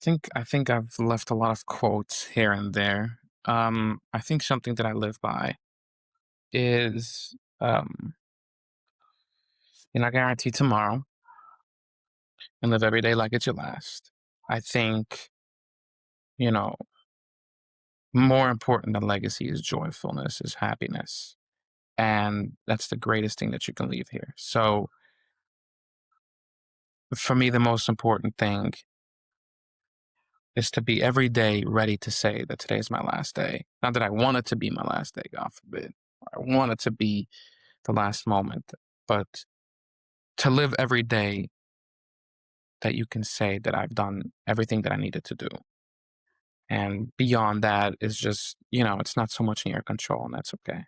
I think I've left a lot of quotes here and there. I think something that I live by is you're not guaranteed tomorrow and live every day like it's your last. I think, you know, more important than legacy is joyfulness, is happiness. And that's the greatest thing that you can leave here. So for me, the most important thing is to be every day ready to say that today is my last day. Not that I want it to be my last day, God forbid. I want it to be the last moment, but to live every day that you can say that I've done everything that I needed to do. And beyond that is just, it's not so much in your control, and that's okay.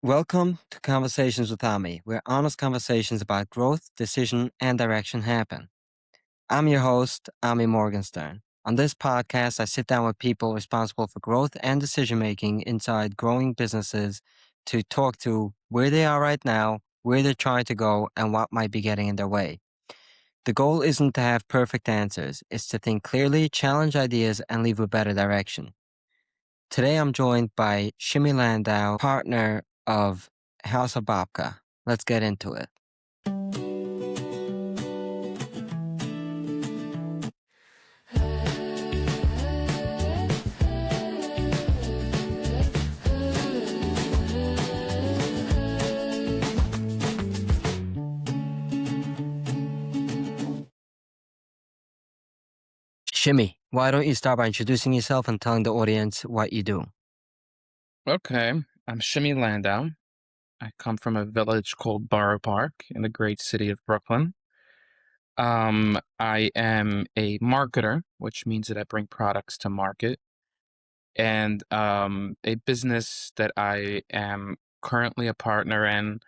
Welcome to Conversations with Ami, where honest conversations about growth, decision, and direction happen. I'm your host, Ami Morgenstern. On this podcast, I sit down with people responsible for growth and decision making inside growing businesses to talk to where they are right now, where they're trying to go, and what might be getting in their way. The goal isn't to have perfect answers, it's to think clearly, challenge ideas, and leave with better direction. Today I'm joined by Shimmy Landau, partner of House of Babka. Let's get into it. Shimmy, why don't you start by introducing yourself and telling the audience what you do? Okay, I'm Shimmy Landau. I come from a village called Borough Park in the great city of Brooklyn. I am a marketer, which means that I bring products to market, and a business that I am currently a partner in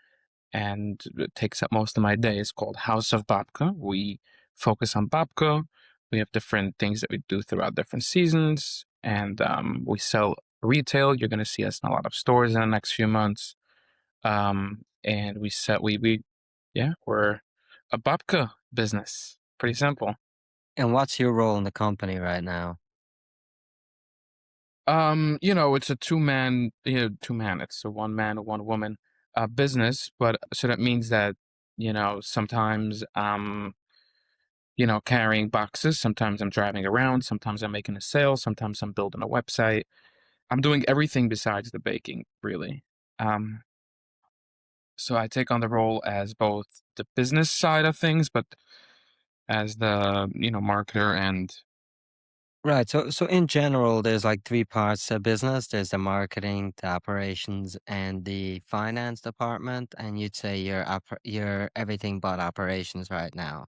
and it takes up most of my day is called House of Babka. We focus on babka. We have different things that we do throughout different seasons, and we sell retail. You're going to see us in a lot of stores in the next few months. And we sell yeah, we're a babka business. Pretty simple. And what's your role in the company right now? It's a two man. It's a one man, one woman business, but so that means that, sometimes carrying boxes, sometimes I'm driving around, sometimes I'm making a sale, sometimes I'm building a website. I'm doing everything besides the baking, really. Um, so I take on the role as both the business side of things, but as the, marketer and Right. So in general, there's like three parts to business. There's the marketing, the operations, and the finance department. And you'd say you're everything but operations right now.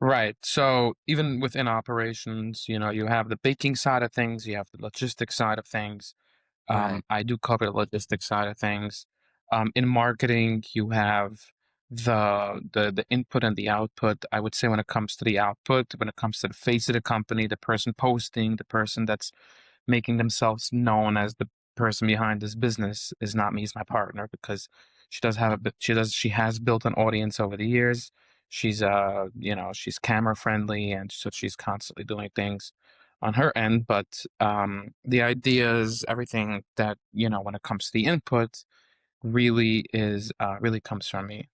right. So even within operations, you have the baking side of things, you have the logistics side of things. Right. I do cover the logistics side of things. In marketing, you have the input and the output. I would say when it comes to the output, when it comes to the face of the company, the person posting, the person that's making themselves known as the person behind this business is not me, it's my partner because she has built an audience over the years. She's camera friendly and so she's constantly doing things on her end, but the ideas, everything that, when it comes to the input really comes from me.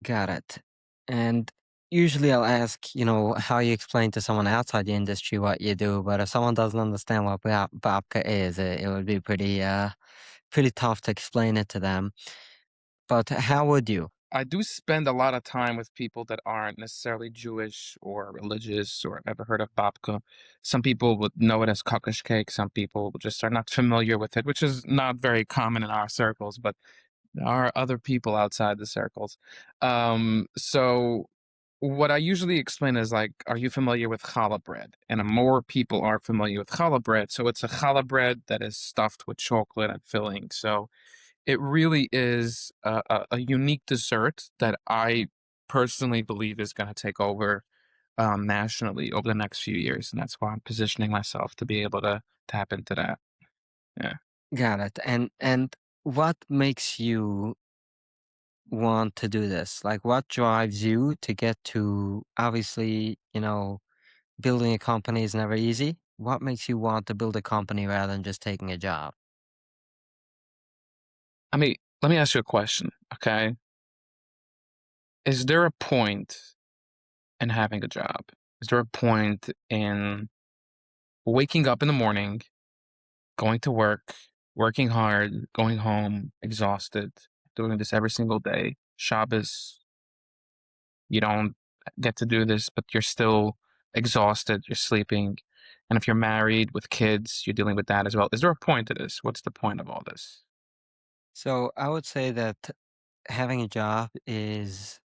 Got it. And usually I'll ask, how you explain to someone outside the industry what you do, but if someone doesn't understand what babka is, it would be pretty tough to explain it to them. But how would you? I do spend a lot of time with people that aren't necessarily Jewish or religious or have ever heard of babka. Some people would know it as kokosh cake. Some people just are not familiar with it, which is not very common in our circles, but there are other people outside the circles. So what I usually explain is like, are you familiar with challah bread? And more people are familiar with challah bread. So it's a challah bread that is stuffed with chocolate and filling. So it really is a unique dessert that I personally believe is going to take over nationally over the next few years, and that's why I'm positioning myself to be able to tap into that. Yeah. Got it. And what makes you want to do this? Like, what drives you to get to obviously, building a company is never easy. What makes you want to build a company rather than just taking a job? I mean, let me ask you a question, okay? Is there a point in having a job? Is there a point in waking up in the morning, going to work, working hard, going home exhausted, doing this every single day? Shabbos, you don't get to do this, but you're still exhausted, you're sleeping. And if you're married with kids, you're dealing with that as well. Is there a point to this? What's the point of all this? So I would say that having a job is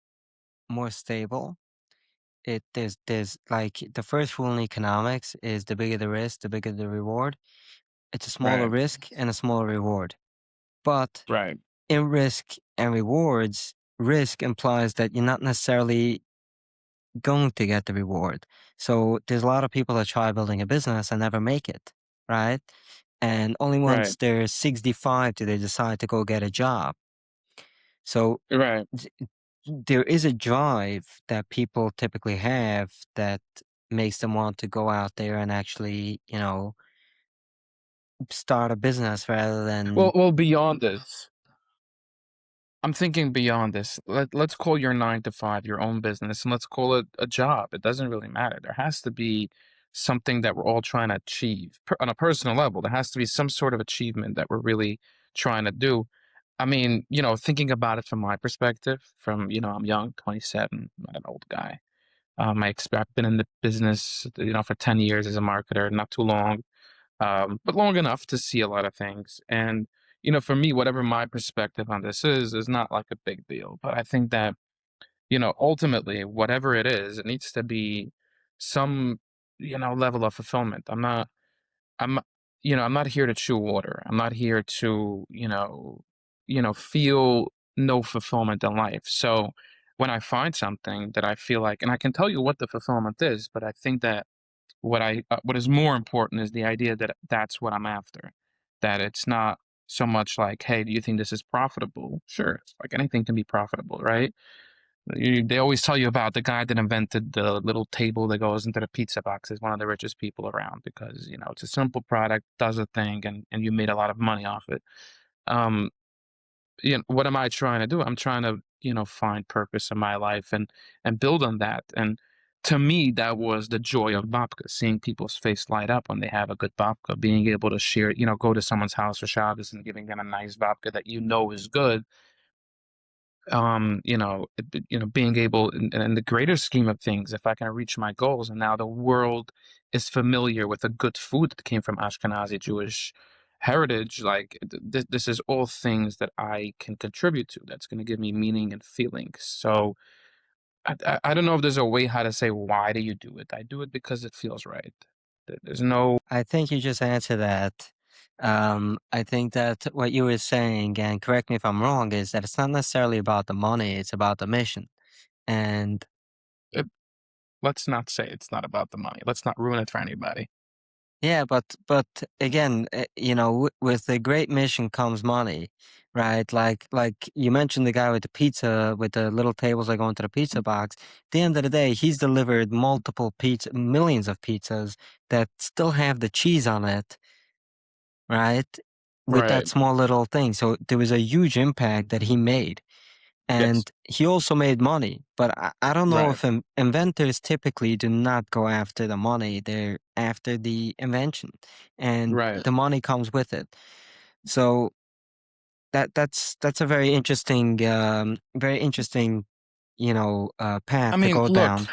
more stable. There's like the first rule in economics is the bigger the risk, the bigger the reward. It's a smaller Right, risk and a smaller reward. But right. in risk and rewards, risk implies that you're not necessarily going to get the reward. So there's a lot of people that try building a business and never make it, right? And only Right, once they're 65 do they decide to go get a job. So right. th- there is a drive that people typically have that makes them want to go out there and actually, start a business rather than. Well, beyond this, I'm thinking beyond this. Let's call your 9 to 5 your own business, and let's call it a job. It doesn't really matter. There has to be something that we're all trying to achieve on a personal level. There has to be some sort of achievement that we're really trying to do. I mean, thinking about it from my perspective, I'm young, 27, not an old guy. I've been in the business, for 10 years as a marketer, not too long, but long enough to see a lot of things. And, for me, whatever my perspective on this is not like a big deal. But I think that, ultimately, whatever it is, it needs to be some, level of fulfillment. I'm, I'm not here to chew water. I'm not here to, feel no fulfillment in life. So when I find something that I feel like, and I can tell you what the fulfillment is, but I think that what is more important is the idea that that's what I'm after. That it's not so much like, hey, do you think this is profitable? Sure, it's like anything can be profitable, right? They always tell you about the guy that invented the little table that goes into the pizza box is one of the richest people around because it's a simple product, does a thing, and you made a lot of money off it. Um, what am I trying to do? I'm trying to, find purpose in my life and build on that. And to me, that was the joy of babka, seeing people's face light up when they have a good babka, being able to share, go to someone's house for Shabbos and giving them a nice babka that is good. Being able in the greater scheme of things, if I can reach my goals, and now the world is familiar with the good food that came from Ashkenazi Jewish heritage, like this is all things that I can contribute to. That's going to give me meaning and feelings. So I don't know if there's a way how to say why do you do it. I do it because it feels right. There's no. I think you just answered that. I think that what you were saying, and correct me if I'm wrong, is that it's not necessarily about the money, it's about the mission. And It, let's not say it's not about the money. Let's not ruin it for anybody. yeah, but again, with the great mission comes money, right? Like you mentioned the guy with the pizza with the little tables that go into the pizza box. At the end of the day, he's delivered multiple millions of pizzas that still have the cheese on it, right? With that Right. small little thing. So there was a huge impact that he made. Yes. And he also made money. But I don't know Right. if inventors typically do not go after the money, they're after the invention. And Right. the money comes with it. So that's a very interesting, I path to mean, go look, down.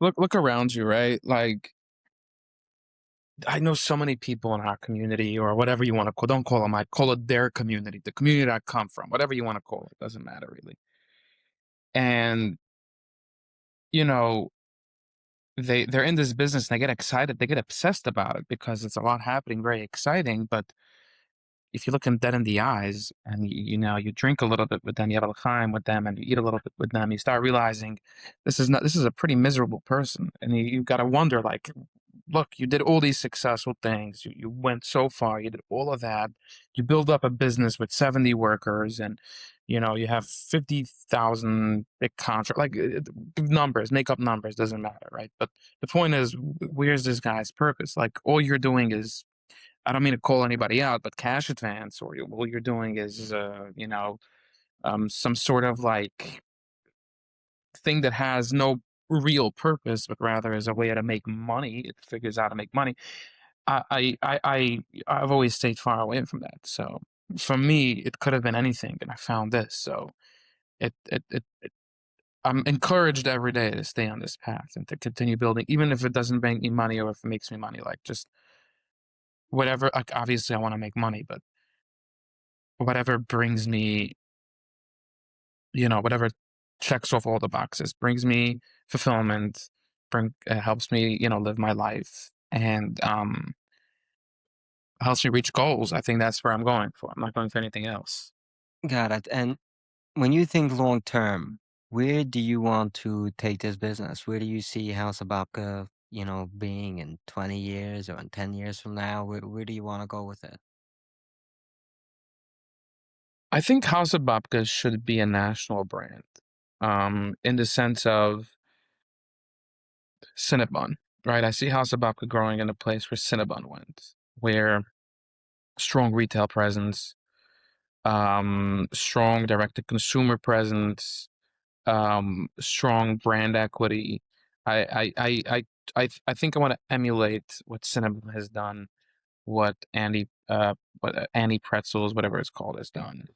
look around you, right? Like I know so many people in our community or whatever you want to call, don't call them, I call it their community, the community I come from, whatever you want to call it, doesn't matter really. And, you know, they're in this business and they get excited, they get obsessed about it because it's a lot happening, very exciting, but if you look them dead in the eyes and you drink a little bit with them, you have a l'chaim with them, and you eat a little bit with them, you start realizing this is a pretty miserable person, and you got to wonder like, look, you did all these successful things, you went so far, you did all of that, you build up a business with 70 workers, and You have 50,000 big contract, like numbers, make up numbers, doesn't matter, right? But the point is, where's this guy's purpose? Like, all you're doing is, I don't mean to call anybody out, but cash advance, or all you're doing is, some sort of like thing that has no real purpose, but rather is a way to make money. It figures out to make money. I've always stayed far away from that. So for me, it could have been anything, and I found this. So it I'm encouraged every day to stay on this path and to continue building, even if it doesn't bring me money or if it makes me money. Like, just whatever. Like, obviously, I want to make money, but whatever brings me, whatever checks off all the boxes, brings me fulfillment, helps me, live my life, and helps me reach goals. I think that's where I'm going for. I'm not going for anything else. Got it. And when you think long term, where do you want to take this business? Where do you see House of Babka, being in 20 years or in 10 years from now? Where do you want to go with it? I think House of Babka should be a national brand, in the sense of Cinnabon, right? I see House of Babka growing in a place where Cinnabon went, where strong retail presence, strong direct to consumer presence, strong brand equity. I I I I think I want to emulate what Cinnabon has done, what Annie Pretzels, whatever it's called, has done.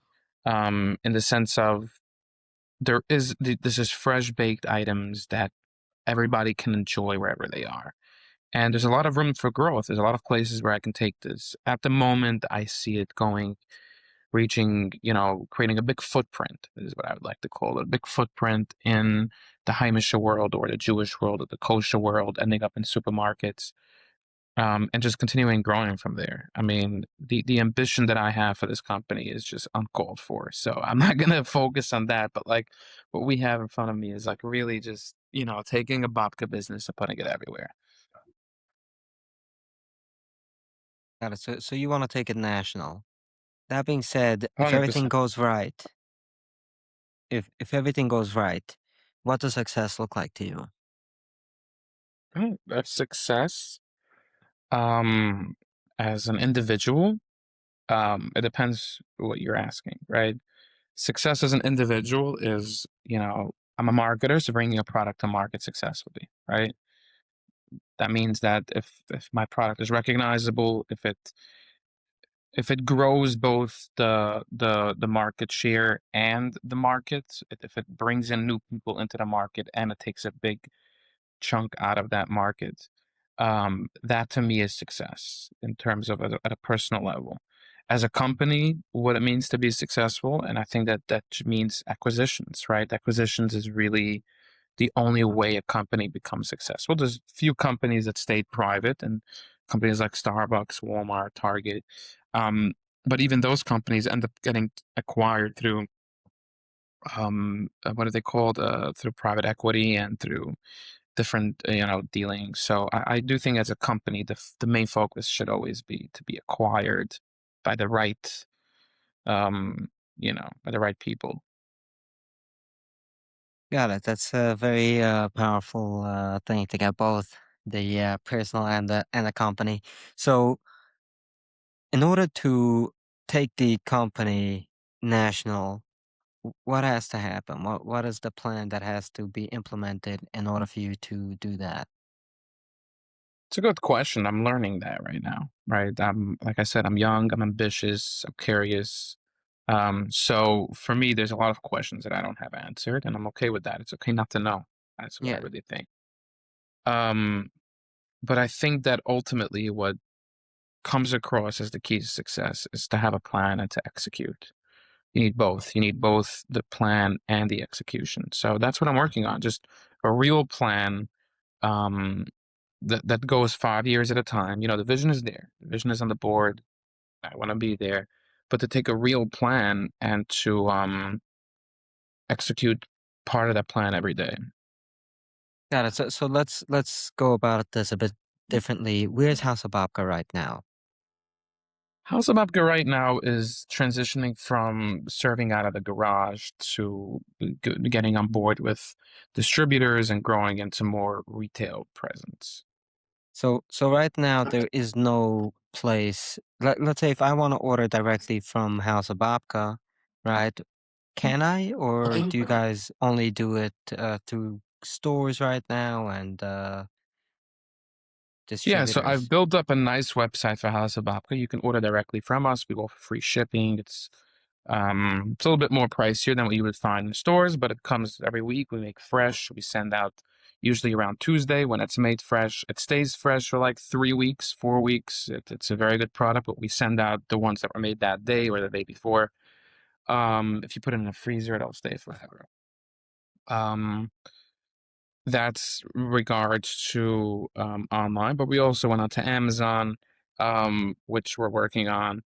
In the sense of, this is fresh baked items that everybody can enjoy wherever they are. And there's a lot of room for growth. There's a lot of places where I can take this. At the moment, I see it reaching, creating a big footprint, is what I would like to call it, a big footprint in the Heimische world, or the Jewish world, or the kosher world, ending up in supermarkets, and just continuing growing from there. I mean, the ambition that I have for this company is just uncalled for. So I'm not gonna focus on that, but like, what we have in front of me is like really just, taking a babka business and putting it everywhere. Got it. So you want to take it national. That being said, if everything 100%. goes right, if everything goes right, what does success look like to you? That's success. Um, as an individual, it depends what you're asking, right? Success as an individual is, I'm a marketer, so bringing a product to market successfully, right? That means that if my product is recognizable, if it grows both the market share and the market, if it brings in new people into the market and it takes a big chunk out of that market, that to me is success in terms of at a personal level. As a company, what it means to be successful, and I think that means acquisitions, right? Acquisitions is really the only way a company becomes successful. There's few companies that stayed private, and companies like Starbucks, Walmart, Target. Um, but even those companies end up getting acquired through, what are they called? Through private equity and through different, dealings. So I do think, as a company, the main focus should always be to be acquired by the right, by the right people. Got it. That's a very powerful thing to get both the personal and the company. So, in order to take the company national, what has to happen? What is the plan that has to be implemented in order for you to do that? It's a good question. I'm learning that right now, right? Like I said, I'm young, I'm ambitious, I'm curious. So for me, there's a lot of questions that I don't have answered, and I'm okay with that. It's okay not to know. That's what I Yeah. really think. Um, but I think that ultimately, what comes across as the key to success is to have a plan and to execute. You need both. You need both the plan and the execution. So that's what I'm working on. Just a real plan, um, that goes 5 years at a time. The vision is there. The vision is on the board. I want to be there, but to take a real plan and to execute part of that plan every day. Got it. So let's go about this a bit differently. Where's House of Babka right now? House of Babka right now is transitioning from serving out of the garage to getting on board with distributors and growing into more retail presence. So right now there is no place. Let's say if I want to order directly from House of Babka, right? Can I, or do you guys only do it through stores right now and Yeah, so I've distributors? built up a nice website for Haus of Babka. You can order directly from us. We offer free shipping. It's a little bit more pricier than what you would find in stores, but it comes every week. We make fresh. We send out usually around Tuesday when it's made fresh. It stays fresh for like 3 weeks, 4 weeks. It's a very good product, but we send out the ones that were made that day or the day before. If you put it in a freezer, it'll stay forever. Um, that's regards to online, but we also went on to Amazon, which we're working on.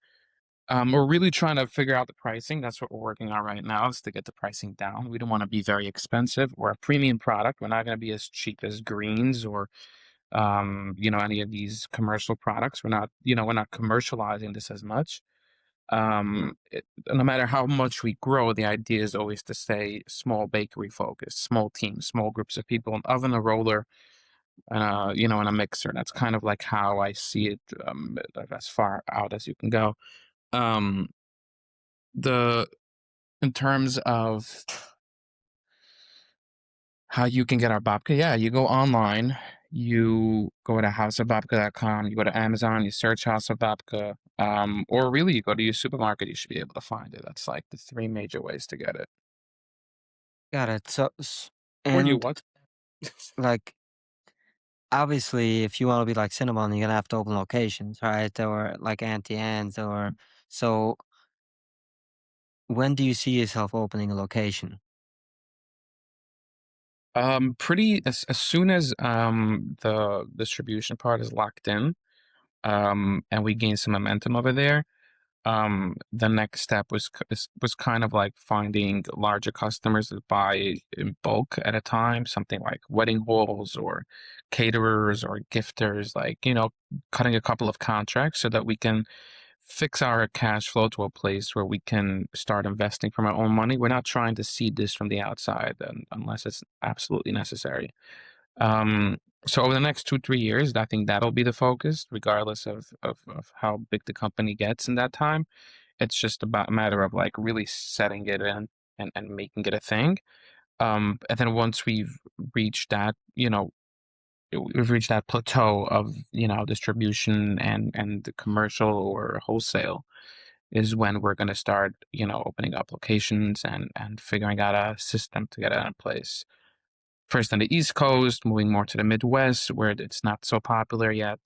We're really trying to figure out the pricing. That's what we're working on right now, is to get the pricing down. We don't want to be very expensive. We're a premium product. We're not going to be as cheap as Greens or any of these commercial products. We're not commercializing this as much. No matter how much we grow, the idea is always to stay small bakery focused, small teams, small groups of people, an oven, a roller, and a mixer. That's kind of like how I see it, as far out as you can go. Um, the In terms of how you can get our babka, yeah, you go online, you go to houseofbabka.com, you go to Amazon, you search House of Babka, or really you go to your supermarket, you should be able to find it. That's like the three major ways to get it. Got it. Or you And what? like obviously, if you want to be like Cinnabon, you're gonna have to open locations, right? Or like Auntie Anne's, or so. When do you see yourself opening a location? Pretty as soon as the distribution part is locked in, and we gain some momentum over there. The next step was kind of like finding larger customers that buy in bulk at a time, something like wedding halls or caterers or gifters, like, cutting a couple of contracts so that we can fix our cash flow to a place where we can start investing from our own money. We're not trying to seed this from the outside unless it's absolutely necessary. Um, so over the next 2, 3 years, I think that'll be the focus, regardless of how big the company gets in that time. It's just about a matter of like really setting it in and making it a thing. And then once reached that, we've reached that plateau of, distribution and the commercial or wholesale is when we're going to start, opening up locations and figuring out a system to get it in place. First on the East Coast, moving more to the Midwest where it's not so popular yet.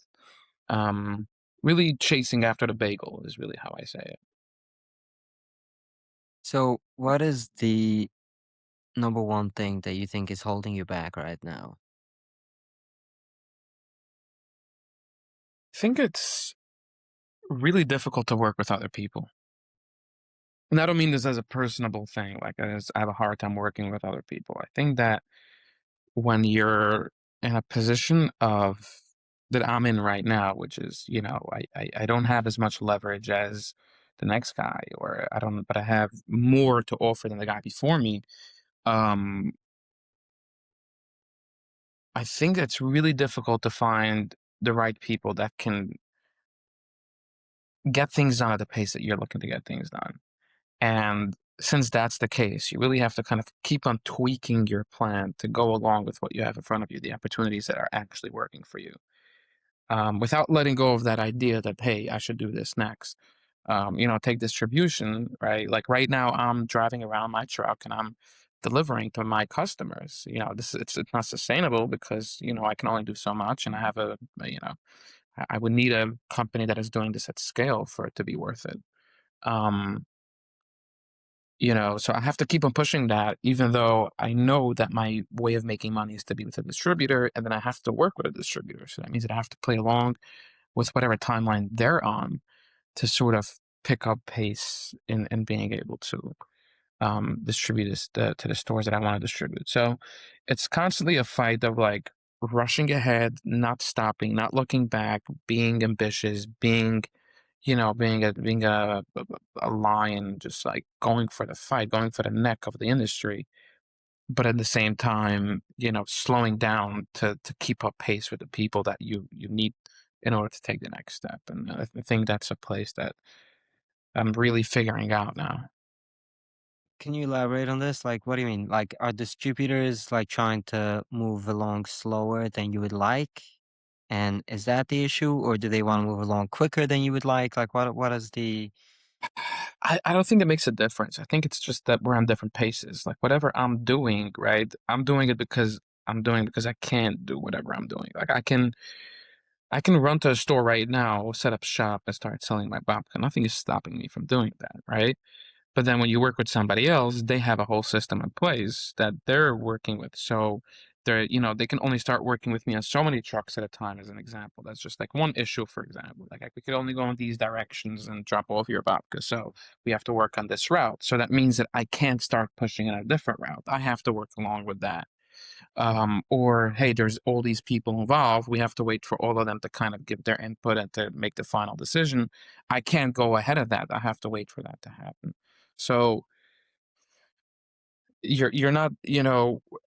Um, Really chasing after the bagel is really how I say it. So, what is the number one thing that you think is holding you back right now? I think it's really difficult to work with other people. And I don't mean this as a personable thing, like as I have a hard time working with other people. I think that when you're in a position of that I'm in right now, which is, I don't have as much leverage as the next guy, or I don't, but I have more to offer than the guy before me. Um, I think it's really difficult to find the right people that can get things done at the pace that you're looking to get things done. And since that's the case, you really have to kind of keep on tweaking your plan to go along with what you have in front of you, the opportunities that are actually working for you, without letting go of that idea that, hey, I should do this next. Take distribution, right? Like right now, I'm driving around my truck and I'm delivering to my customers. It's not sustainable because I can only do so much, and I have I would need a company that is doing this at scale for it to be worth it. Um, so I have to keep on pushing that, even though I know that my way of making money is to be with a distributor, and then I have to work with a distributor. So that means that I have to play along with whatever timeline they're on to sort of pick up pace in being able to distribute to the stores that I want to distribute. So it's constantly a fight of like rushing ahead, not stopping, not looking back, being ambitious, being, being a lion, just like going for the fight, going for the neck of the industry, but at the same time, slowing down to keep up pace with the people that you need in order to take the next step. And I think that's a place that I'm really figuring out now. Can you elaborate on this? Like, what do you mean? Like, are distributors like trying to move along slower than you would like? And is that the issue, or do they want to move along quicker than you would like? Like, what is the? I don't think it makes a difference. I think it's just that we're on different paces. Like whatever I'm doing, right? I'm doing it because I can't do whatever I'm doing. Like I can run to a store right now, set up shop, and start selling my babka. Nothing is stopping me from doing that, right? But then when you work with somebody else, they have a whole system in place that they're working with. So they can only start working with me on so many trucks at a time, as an example. That's just like one issue, for example. Like we could only go in these directions and drop off your babka. So we have to work on this route. So that means that I can't start pushing in a different route. I have to work along with that. Or hey, there's all these people involved. We have to wait for all of them to kind of give their input and to make the final decision. I can't go ahead of that. I have to wait for that to happen. So you're not,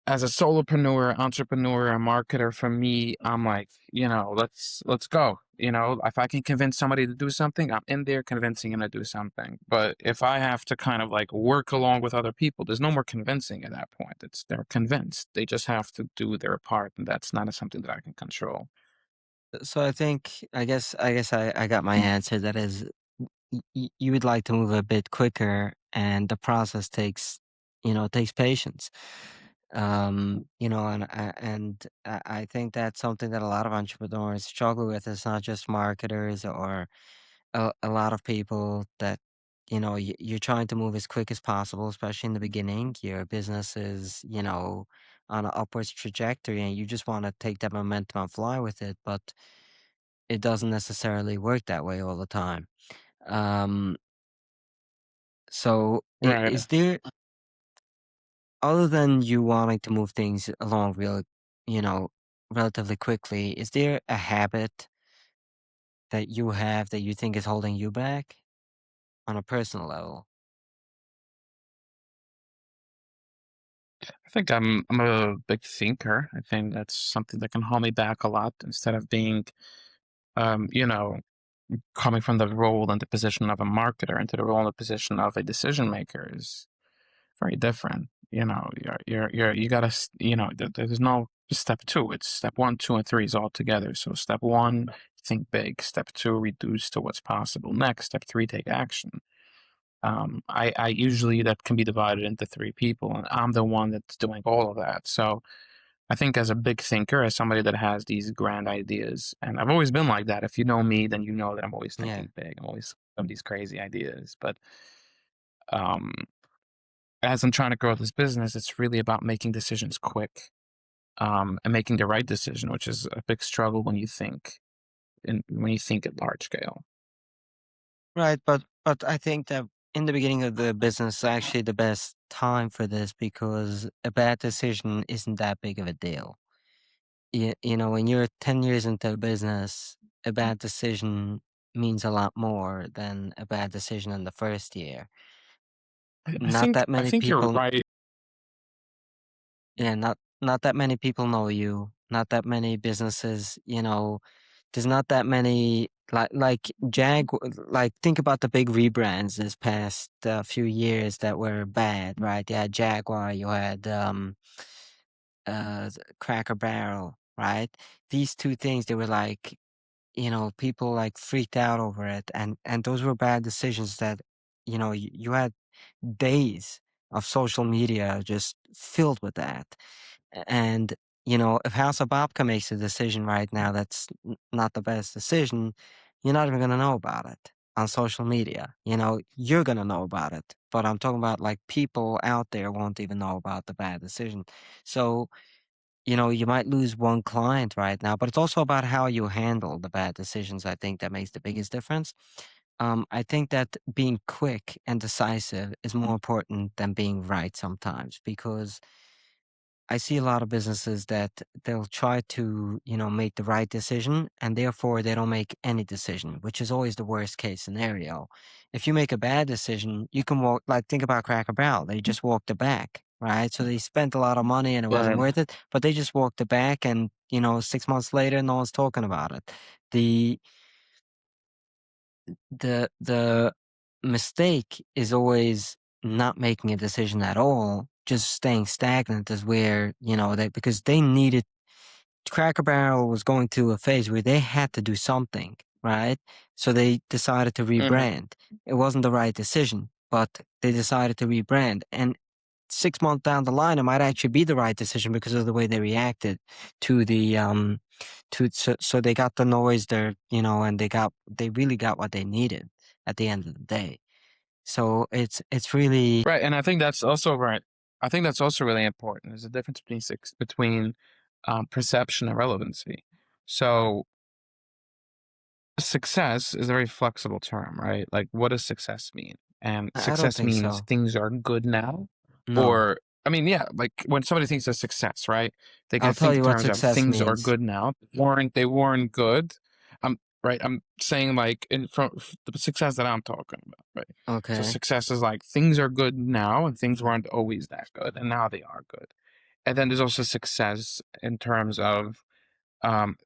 as a solopreneur, entrepreneur, a marketer, for me, I'm like, let's go. If I can convince somebody to do something, I'm in there convincing them to do something. But if I have to kind of like work along with other people, there's no more convincing at that point. They're convinced. They just have to do their part, and that's not something that I can control. So I guess I got my answer. That is, you would like to move a bit quicker, and the process takes patience. And I think that's something that a lot of entrepreneurs struggle with. It's not just marketers or a lot of people that you're trying to move as quick as possible, especially in the beginning. Your business is on an upwards trajectory, and you just want to take that momentum and fly with it, but it doesn't necessarily work that way all the time. Um, so Right. is there, other than you wanting to move things along you know, relatively quickly, is there a habit that you have that you think is holding you back on a personal level? I think I'm a big thinker. I think that's something that can hold me back a lot instead of being, um, you know, coming from the role and the position of a marketer into the role and the position of a decision maker is very different. You gotta, there's no step two. It's step one, two, and three is all together. So step one, think big. Step two, reduce to what's possible. Next, step three, take action. I usually that can be divided into three people, and I'm the one that's doing all of that. So I think as a big thinker, as somebody that has these grand ideas, and I've always been like that. If you know me, then you know that I'm always Yeah. thinking big. I'm always of these crazy ideas. But um, as I'm trying to grow this business, it's really about making decisions quick, and making the right decision, which is a big struggle when you think at large scale. Right, but I think that in the beginning of the business is actually the best time for this because a bad decision isn't that big of a deal. When you're 10 years into a business, a bad decision means a lot more than a bad decision in the first year. I Not think that I many think you're people, right. yeah, not that many people know you. Not that many businesses, there's not that many like think about the big rebrands this past few years that were bad, right? You had Jaguar, you had Cracker Barrel, right? These two things, they were like, people like freaked out over it, and those were bad decisions that you had days of social media just filled with that. And, if House of Babka makes a decision right now that's not the best decision, you're not even going to know about it on social media. You're going to know about it. But I'm talking about like people out there won't even know about the bad decision. So, you might lose one client right now, but it's also about how you handle the bad decisions. I think that makes the biggest difference. I think that being quick and decisive is more important than being right sometimes because I see a lot of businesses that they'll try to, make the right decision and therefore they don't make any decision, which is always the worst case scenario. If you make a bad decision, you can walk, like, think about Cracker Barrel. They just walked it back, right? So they spent a lot of money and it wasn't Right. worth it, but they just walked it back and, 6 months later, no one's talking about it. The, the mistake is always not making a decision at all, just staying stagnant is where, because they needed Cracker Barrel was going through a phase where they had to do something, right? So they decided to Mhm. rebrand. It wasn't the right decision, but they decided to rebrand. And 6 months down the line, it might actually be the right decision because of the way they reacted to so they got the noise there, and they really got what they needed at the end of the day. So it's really. Right, and I think that's also right. I think that's also really important. There's a difference between perception and relevancy. So success is a very flexible term, right? Like, what does success mean? And I don't success think means so. things are good now, No. or I mean, yeah, like when somebody thinks of success, right? They I'll can tell think in you what terms of success things are means. good now. They weren't good. Right. I'm saying like the success that I'm talking about, right? So Okay. success is like things are good now, and things weren't always that good, and now they are good. And then there's also success in terms of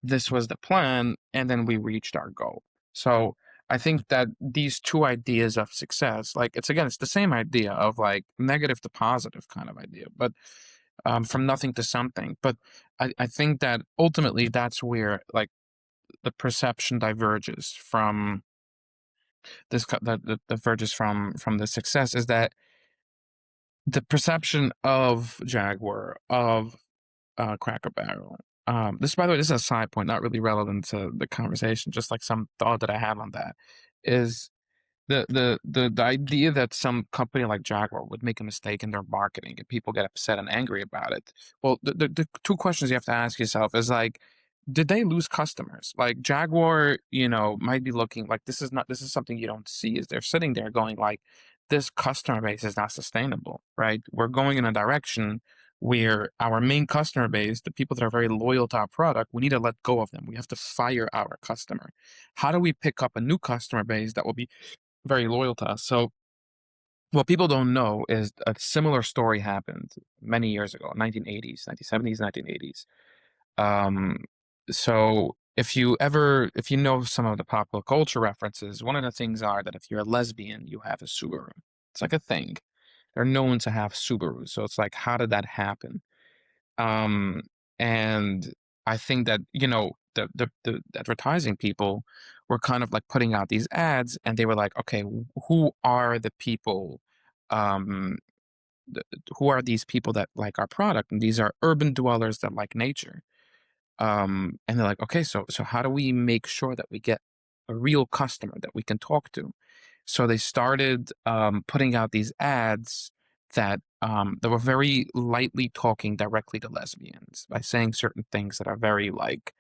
this was the plan, and then we reached our goal. So I think that these two ideas of success, like it's the same idea of like negative to positive kind of idea, but from nothing to something. But I think that ultimately that's where like the perception diverges from that diverges from the success is that the perception of Jaguar of Cracker Barrel. This, by the way, this is a side point, not really relevant to the conversation. Just like some thought that I have on that is the idea that some company like Jaguar would make a mistake in their marketing and people get upset and angry about it. Well, the two questions you have to ask yourself is like, did they lose customers? Like Jaguar, might be looking like this is something you don't see is they're sitting there going like, this customer base is not sustainable, right? We're going in a direction where our main customer base, the people that are very loyal to our product, we need to let go of them. We have to fire our customer. How do we pick up a new customer base that will be very loyal to us? So what people don't know is a similar story happened many years ago, 1980s, 1970s, 1980s. Um, so if you know some of the popular culture references, one of the things are that if you're a lesbian, you have a Subaru. It's like a thing. They're known to have Subarus. So it's like, how did that happen? Um, and I think that, the advertising people were kind of like putting out these ads and they were like, okay, who are the people, um, who are these people that like our product? And these are urban dwellers that like nature. And they're like, okay, so how do we make sure that we get a real customer that we can talk to? So they started putting out these ads that were very lightly talking directly to lesbians by saying certain things that are very like,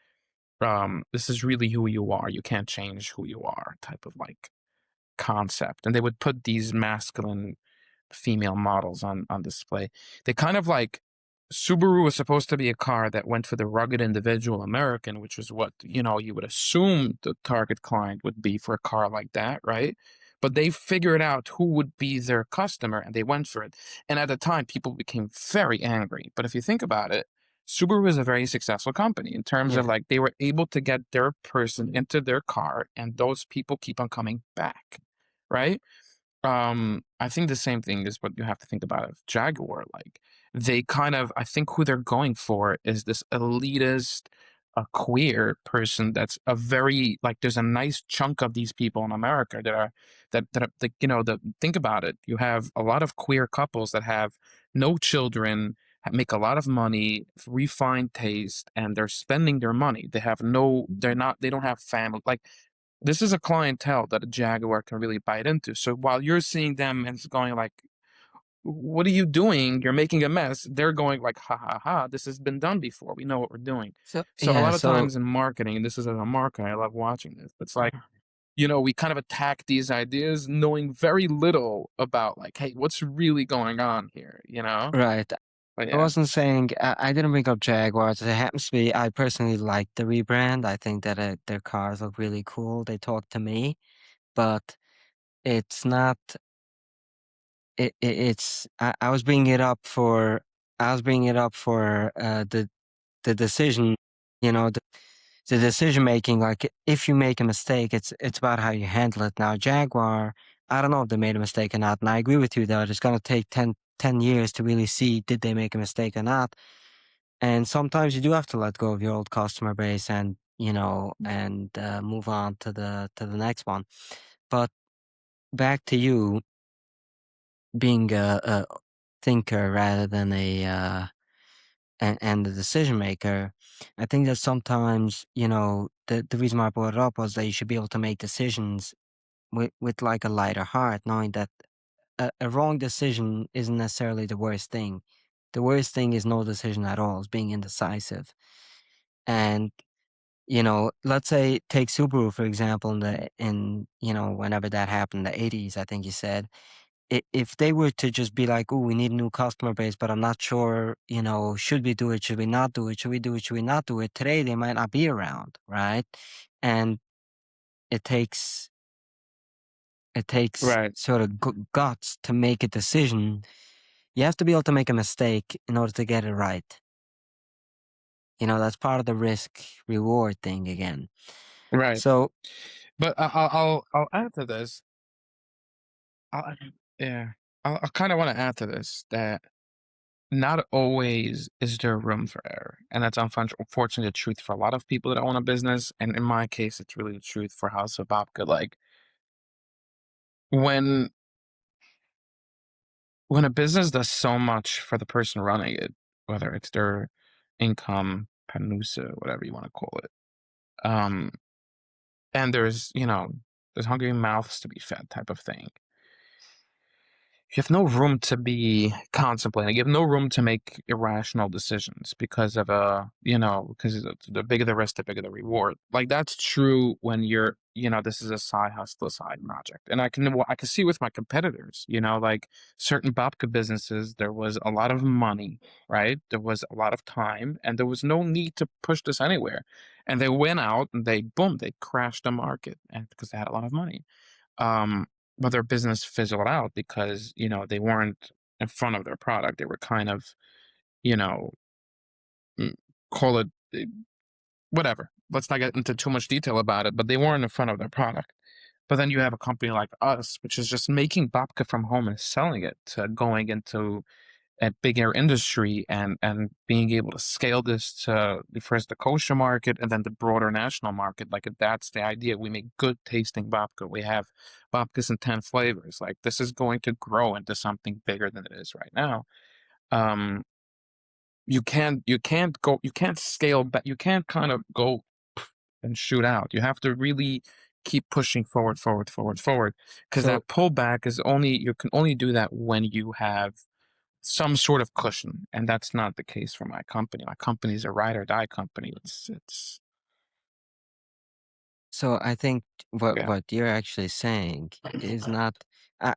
this is really who you are. You can't change who you are, type of like concept. And they would put these masculine female models on display. They kind of like Subaru was supposed to be a car that went for the rugged individual American, which was what, you would assume the target client would be for a car like that, right? But they figured out who would be their customer and they went for it. And at the time, people became very angry. But if you think about it, Subaru is a very successful company in terms of Yeah. like they were able to get their person into their car and those people keep on coming back, right? I think the same thing is what you have to think about of Jaguar. Like they kind of, I think who they're going for is this elitist, queer person. That's a very like. There's a nice chunk of these people in America that are like think about it. You have a lot of queer couples that have no children, make a lot of money, refined taste, and they're spending their money. They don't have family. Like this is a clientele that a Jaguar can really bite into. So while you're seeing them and it's going like, "What are you doing? You're making a mess," they're going like, "Ha ha ha! This has been done before. We know what we're doing." So So a yeah, lot of so times in marketing, and this is as a marketer, I love watching this. It's like we kind of attack these ideas knowing very little about like, hey, what's really going on here? right. But I yeah, wasn't saying I didn't bring up Jaguars. It happens to be I personally like the rebrand. I think that their cars look really cool. They talk to me, but it's not. It's I was bringing it up for the decision. You know the decision making. Like if you make a mistake, it's about how you handle it. Now Jaguar, I don't know if they made a mistake or not, and I agree with you that it's going to take 10 years to really see did they make a mistake or not. And sometimes you do have to let go of your old customer base and, move on to the next one. But back to you being a thinker rather than and the decision maker. I think that sometimes, the reason why I brought it up was that you should be able to make decisions with like a lighter heart, knowing that a wrong decision isn't necessarily the worst thing. The worst thing is no decision at all, is being indecisive. And let's say take Subaru for example whenever that happened in the 80s, I think you said. If they were to just be like, "Oh, we need a new customer base, but I'm not sure, should we do it? Should we not do it? Should we do it? Should we not do it?" Today they might not be around, right? And it takes right, sort of guts to make a decision. You have to be able to make a mistake in order to get it right. That's part of the risk reward thing again. right. So But I'll add to this. I'll, yeah, I kind of want to add to this that not always is there room for error, and that's unfortunately the truth for a lot of people that own a business. And in my case, it's really the truth for House of Babka. Like when when a business does so much for the person running it, whether it's their income, panusa, whatever you want to call it, um, and there's hungry mouths to be fed type of thing. You have no room to be contemplating. You have no room to make irrational decisions because of because the bigger the risk, the bigger the reward. Like that's true when this is a side hustle, a side project, and I can see with my competitors. Like certain babka businesses, there was a lot of money, right? There was a lot of time, and there was no need to push this anywhere. And they went out and they crashed the market, and because they had a lot of money. Um, but their business fizzled out because, they weren't in front of their product. They were kind of, you know, mm, call it whatever. Let's not get into too much detail about it, but they weren't in front of their product. But then you have a company like us, which is just making babka from home and selling it to going into a bigger industry and being able to scale this to first the kosher market and then the broader national market. Like that's the idea. We make good tasting babka. We have babkas in 10 flavors. Like this is going to grow into something bigger than it is right now. Um, you can't scale back. You can't kind of go and shoot out. You have to really keep pushing forward, forward, forward, forward. Because so that pullback you can only do that when you have some sort of cushion, and that's not the case for my company. My company is a ride or die company. It's So I think what yeah. you're actually saying is not.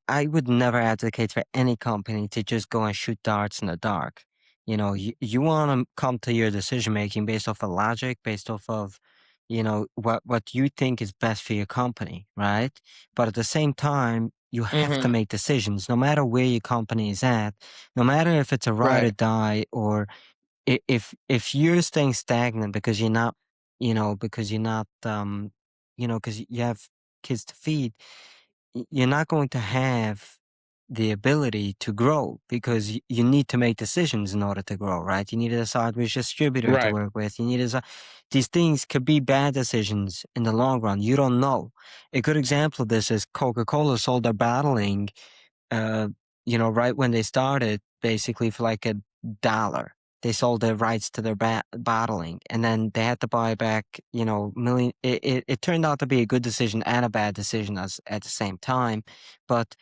I would never advocate for any company to just go and shoot darts in the dark. You want to come to your decision making based off of logic, based off of, what you think is best for your company, right? But at the same time, you have to Hmm. make decisions, no matter where your company is at, no matter if it's a ride or Right, die or if you're staying stagnant because you're not because you're not because you have kids to feed, you're not going to have the ability to grow because you need to make decisions in order to grow, right? You need to decide which distributor to right, work with. You need to decide. These things could be bad decisions in the long run. You don't know. A good example of this is Coca-Cola sold their bottling uh, right when they started, basically for like $1. They sold their rights to their bottling, and then they had to buy back, million. It turned out to be a good decision and a bad decision as at the same time, but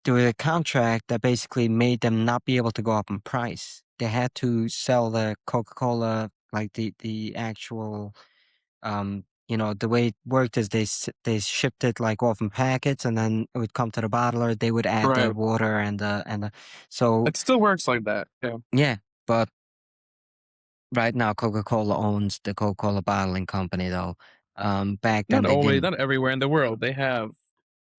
there was a contract that basically made them not be able to go up in price. They had to sell the Coca Cola, like the actual the way it worked is they shipped it like off in packets, and then it would come to the bottler. They would add the Right. water and so It still works like that. Yeah. yeah. But right now, Coca-Cola owns the Coca-Cola bottling company, though. Back then Not they always, didn't. not everywhere in the world. They have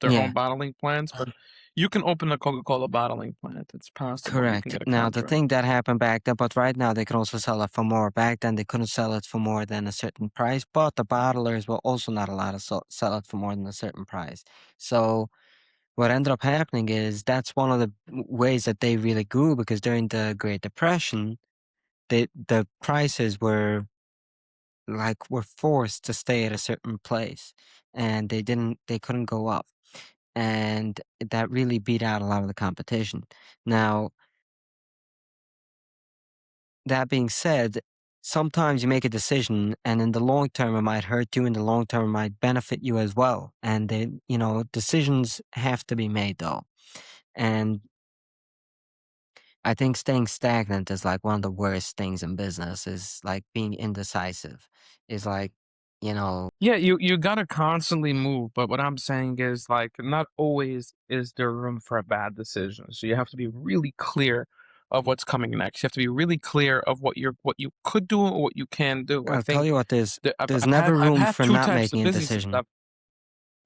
their own Yeah, bottling plants, but you can open a Coca-Cola bottling plant. It's possible. You can correct. get a Now the contract. thing that happened back then, but right now they can also sell it for more. Back then they couldn't sell it for more than a certain price, but the bottlers were also not allowed to sell it for more than a certain price. So what ended up happening is that's one of the ways that they really grew, because during the Great Depression, the prices were forced to stay at a certain place, and they couldn't go up, and that really beat out a lot of the competition. Now, that being said, sometimes you make a decision, and in the long term it might hurt you, in the long term it might benefit you as well, and decisions have to be made, though. And I think staying stagnant is like one of the worst things in business, is like being indecisive. Is like, you know, Yeah, you gotta constantly move, but what I'm saying is like not always is there room for a bad decision. So you have to be really clear of what's coming next. You have to be really clear of what you could do or what you can do. I I'll tell think you what, that there's never I've room had for two not types of making a businesses. decision.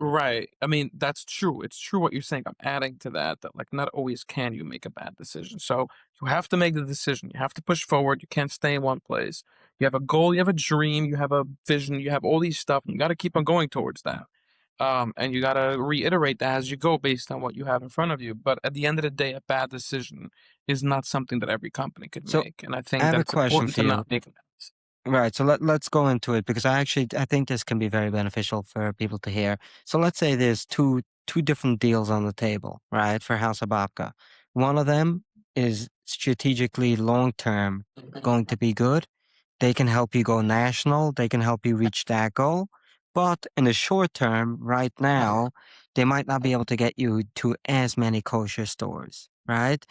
Right. I mean, that's true. It's true what you're saying. I'm adding to that that like not always can you make a bad decision. So you have to make the decision. You have to push forward. You can't stay in one place. You have a goal, you have a dream, you have a vision, you have all these stuff, and you got to keep on going towards that. And you got to reiterate that as you go based on what you have in front of you. But at the end of the day, a bad decision is not something that every company could So make. And I I think have that a it's question important for to you. not make a bad decision. Right. So let's go into it, because I think this can be very beneficial for people to hear. So let's say there's two different deals on the table, right, for House of Babka. One of them is strategically long term going to be good. They can help you go national, they can help you reach that goal. But in the short term, right now, they might not be able to get you to as many kosher stores, right?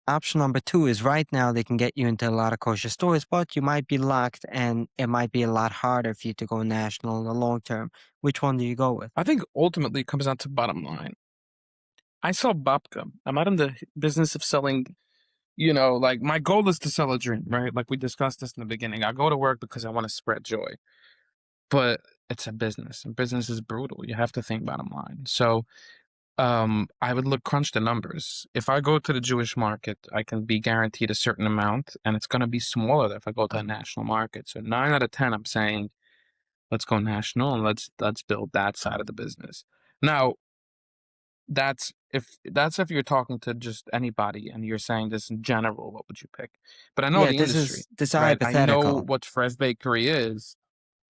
Option number two is right now they can get you into a lot of kosher stores, but you might be locked and it might be a lot harder for you to go national in the long term. Which one do you go with? I think ultimately it comes down to bottom line. I sell babka. I'm not in the business of selling, like my goal is to sell a dream, right? Like we discussed this in the beginning. I go to work because I want to spread joy, but it's a business and business is brutal. You have to think bottom line. So, I would look crunch the numbers. If I go to the Jewish market, I can be guaranteed a certain amount and it's going to be smaller than if I go to a national market. So 9 out of 10, I'm saying, let's go national and let's build that side of the business. Now, that's if you're talking to just anybody and you're saying this in general, what would you pick? But I know Yeah, the industry, this is right? I know hypothetical. what fresh bakery is,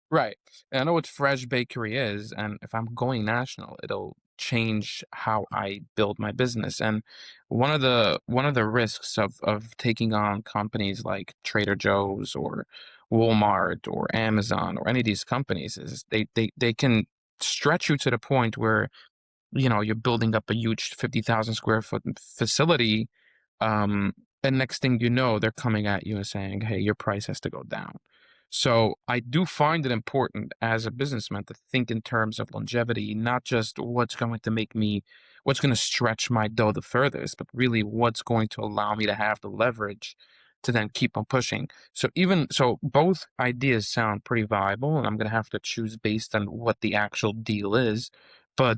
right? And I know what fresh bakery is, and if I'm going national, it'll change how I build my business. And one of the risks of taking on companies like Trader Joe's or Walmart or Amazon or any of these companies is they can stretch you to the point where you're building up a huge 50,000 square foot facility. Um, and next thing you know, they're coming at you and saying, hey, your price has to go down. So I do find it important as a businessman to think in terms of longevity, not just what's going to stretch my dough the furthest, but really what's going to allow me to have the leverage to then keep on pushing. So both ideas sound pretty viable, and I'm going to have to choose based on what the actual deal is. But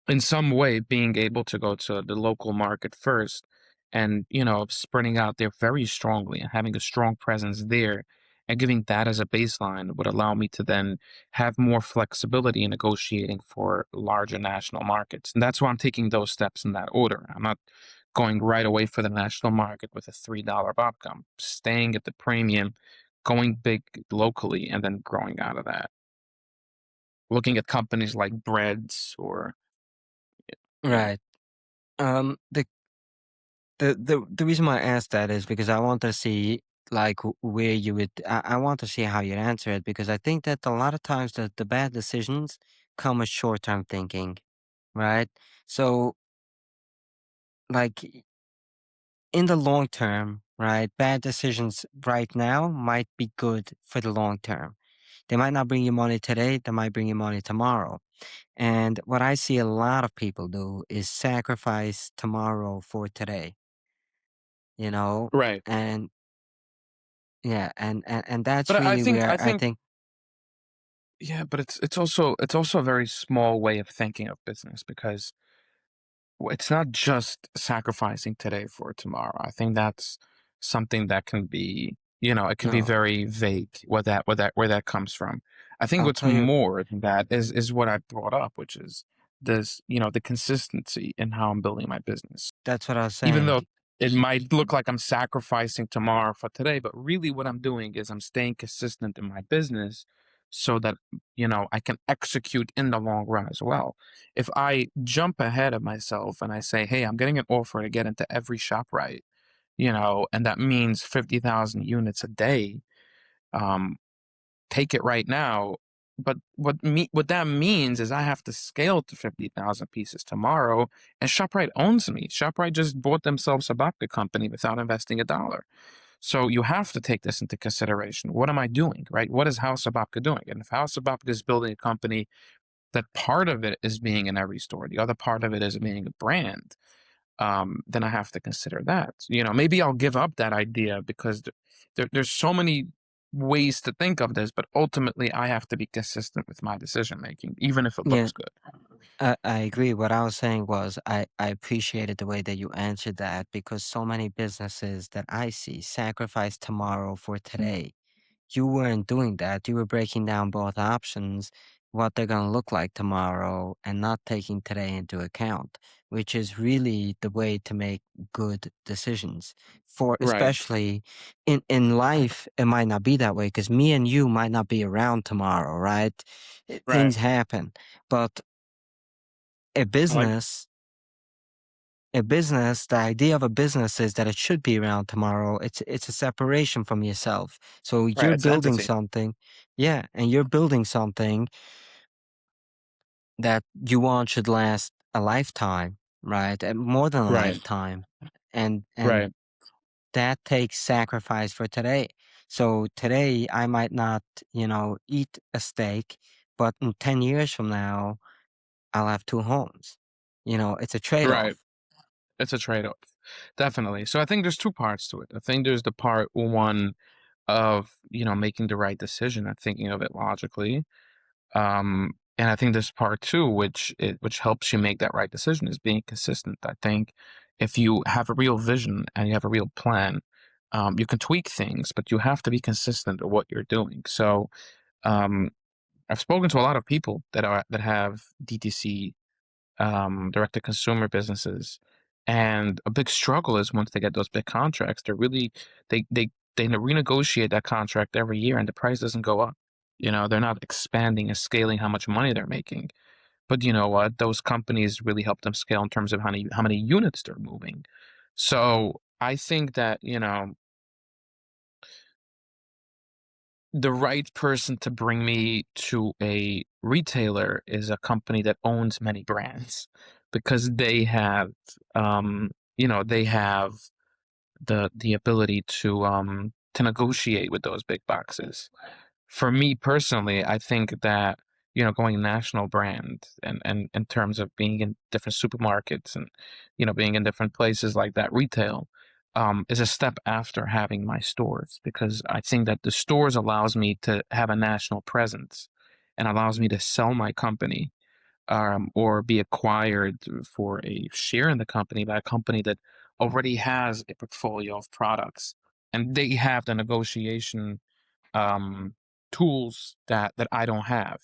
in some way being able to go to the local market first and spreading out there very strongly and having a strong presence there and giving that as a baseline would allow me to then have more flexibility in negotiating for larger national markets, and that's why I'm taking those steps in that order. I'm not going right away for the national market with a $3 babka. I'm staying at the premium, going big locally, and then growing out of that, looking at companies like breads or yeah. Right. The reason why I asked that is because I want to see like where you would I want to see how you'd answer it, because I think that a lot of times the bad decisions come with short term thinking, right? So like in the long term, right, bad decisions right now might be good for the long term. They might not bring you money today, they might bring you money tomorrow. And what I see a lot of people do is sacrifice tomorrow for today, you know? Right. And yeah, and that's But I really think I where I think think yeah, but it's also a very small way of thinking of business because it's not just sacrificing today for tomorrow. I think that's something that can be, it can be no, very vague where that comes from. I think I'll what's tell you more than that is what I brought up, which is the consistency in how I'm building my business. that's what I was Even saying. though it might look like I'm sacrificing tomorrow for today, but really what I'm doing is I'm staying consistent in my business so that, I can execute in the long run as well. If I jump ahead of myself and I say, hey, I'm getting an offer to get into every shop right, and that means 50,000 units a day, um, take it right now. But what that means is I have to scale to 50,000 pieces tomorrow, and ShopRite owns me. ShopRite just bought themselves a Babka company without investing a dollar. So you have to take this into consideration. What am I doing, right? What is House of Babka doing? And if House of Babka is building a company that part of it is being in every store, the other part of it is being a brand, then I have to consider that. Maybe I'll give up that idea because there's so many ways to think of this, but ultimately I have to be consistent with my decision making, even if it Yeah, looks good. I agree. What I was saying was I appreciated the way that you answered that because so many businesses that I see sacrifice tomorrow for today. You weren't doing that. You were breaking down both options, what they're going to look like tomorrow, and not taking today into account, which is really the way to make good decisions. For Right, especially in life, it might not be that way because me and you might not be around tomorrow, right? right. Things happen, but a I like business the idea of a business is that it should be around tomorrow. It's a separation from yourself. So right. you're It's building entity. something, yeah, and you're building something that you want should last a lifetime, right? And more than a Right, lifetime. And right, that takes sacrifice for today. So today I might not, eat a steak, but in 10 years from now, I'll have two homes. It's a right. trade-off. It's a trade off, definitely. So I think there's two parts to it. I think there's the part one of making the right decision and thinking of it logically. And I think there's part two, which helps you make that right decision, is being consistent. I think if you have a real vision and you have a real plan, you can tweak things, but you have to be consistent at what you're doing. So um, I've spoken to a lot of people that have DTC, direct to consumer businesses, and a big struggle is once they get those big contracts, they renegotiate that contract every year, and the price doesn't go up. They're not expanding and scaling how much money they're making. But you know what? Those companies really help them scale in terms of how many units they're moving. So I think that, the right person to bring me to a retailer is a company that owns many brands because they have the ability to negotiate with those big boxes. For me personally, I think that, going national brand and in terms of being in different supermarkets and, being in different places like that retail, is a step after having my stores because I think that the stores allows me to have a national presence and allows me to sell my company, or be acquired for a share in the company by a company that already has a portfolio of products and they have the negotiation, um, tools that I don't have,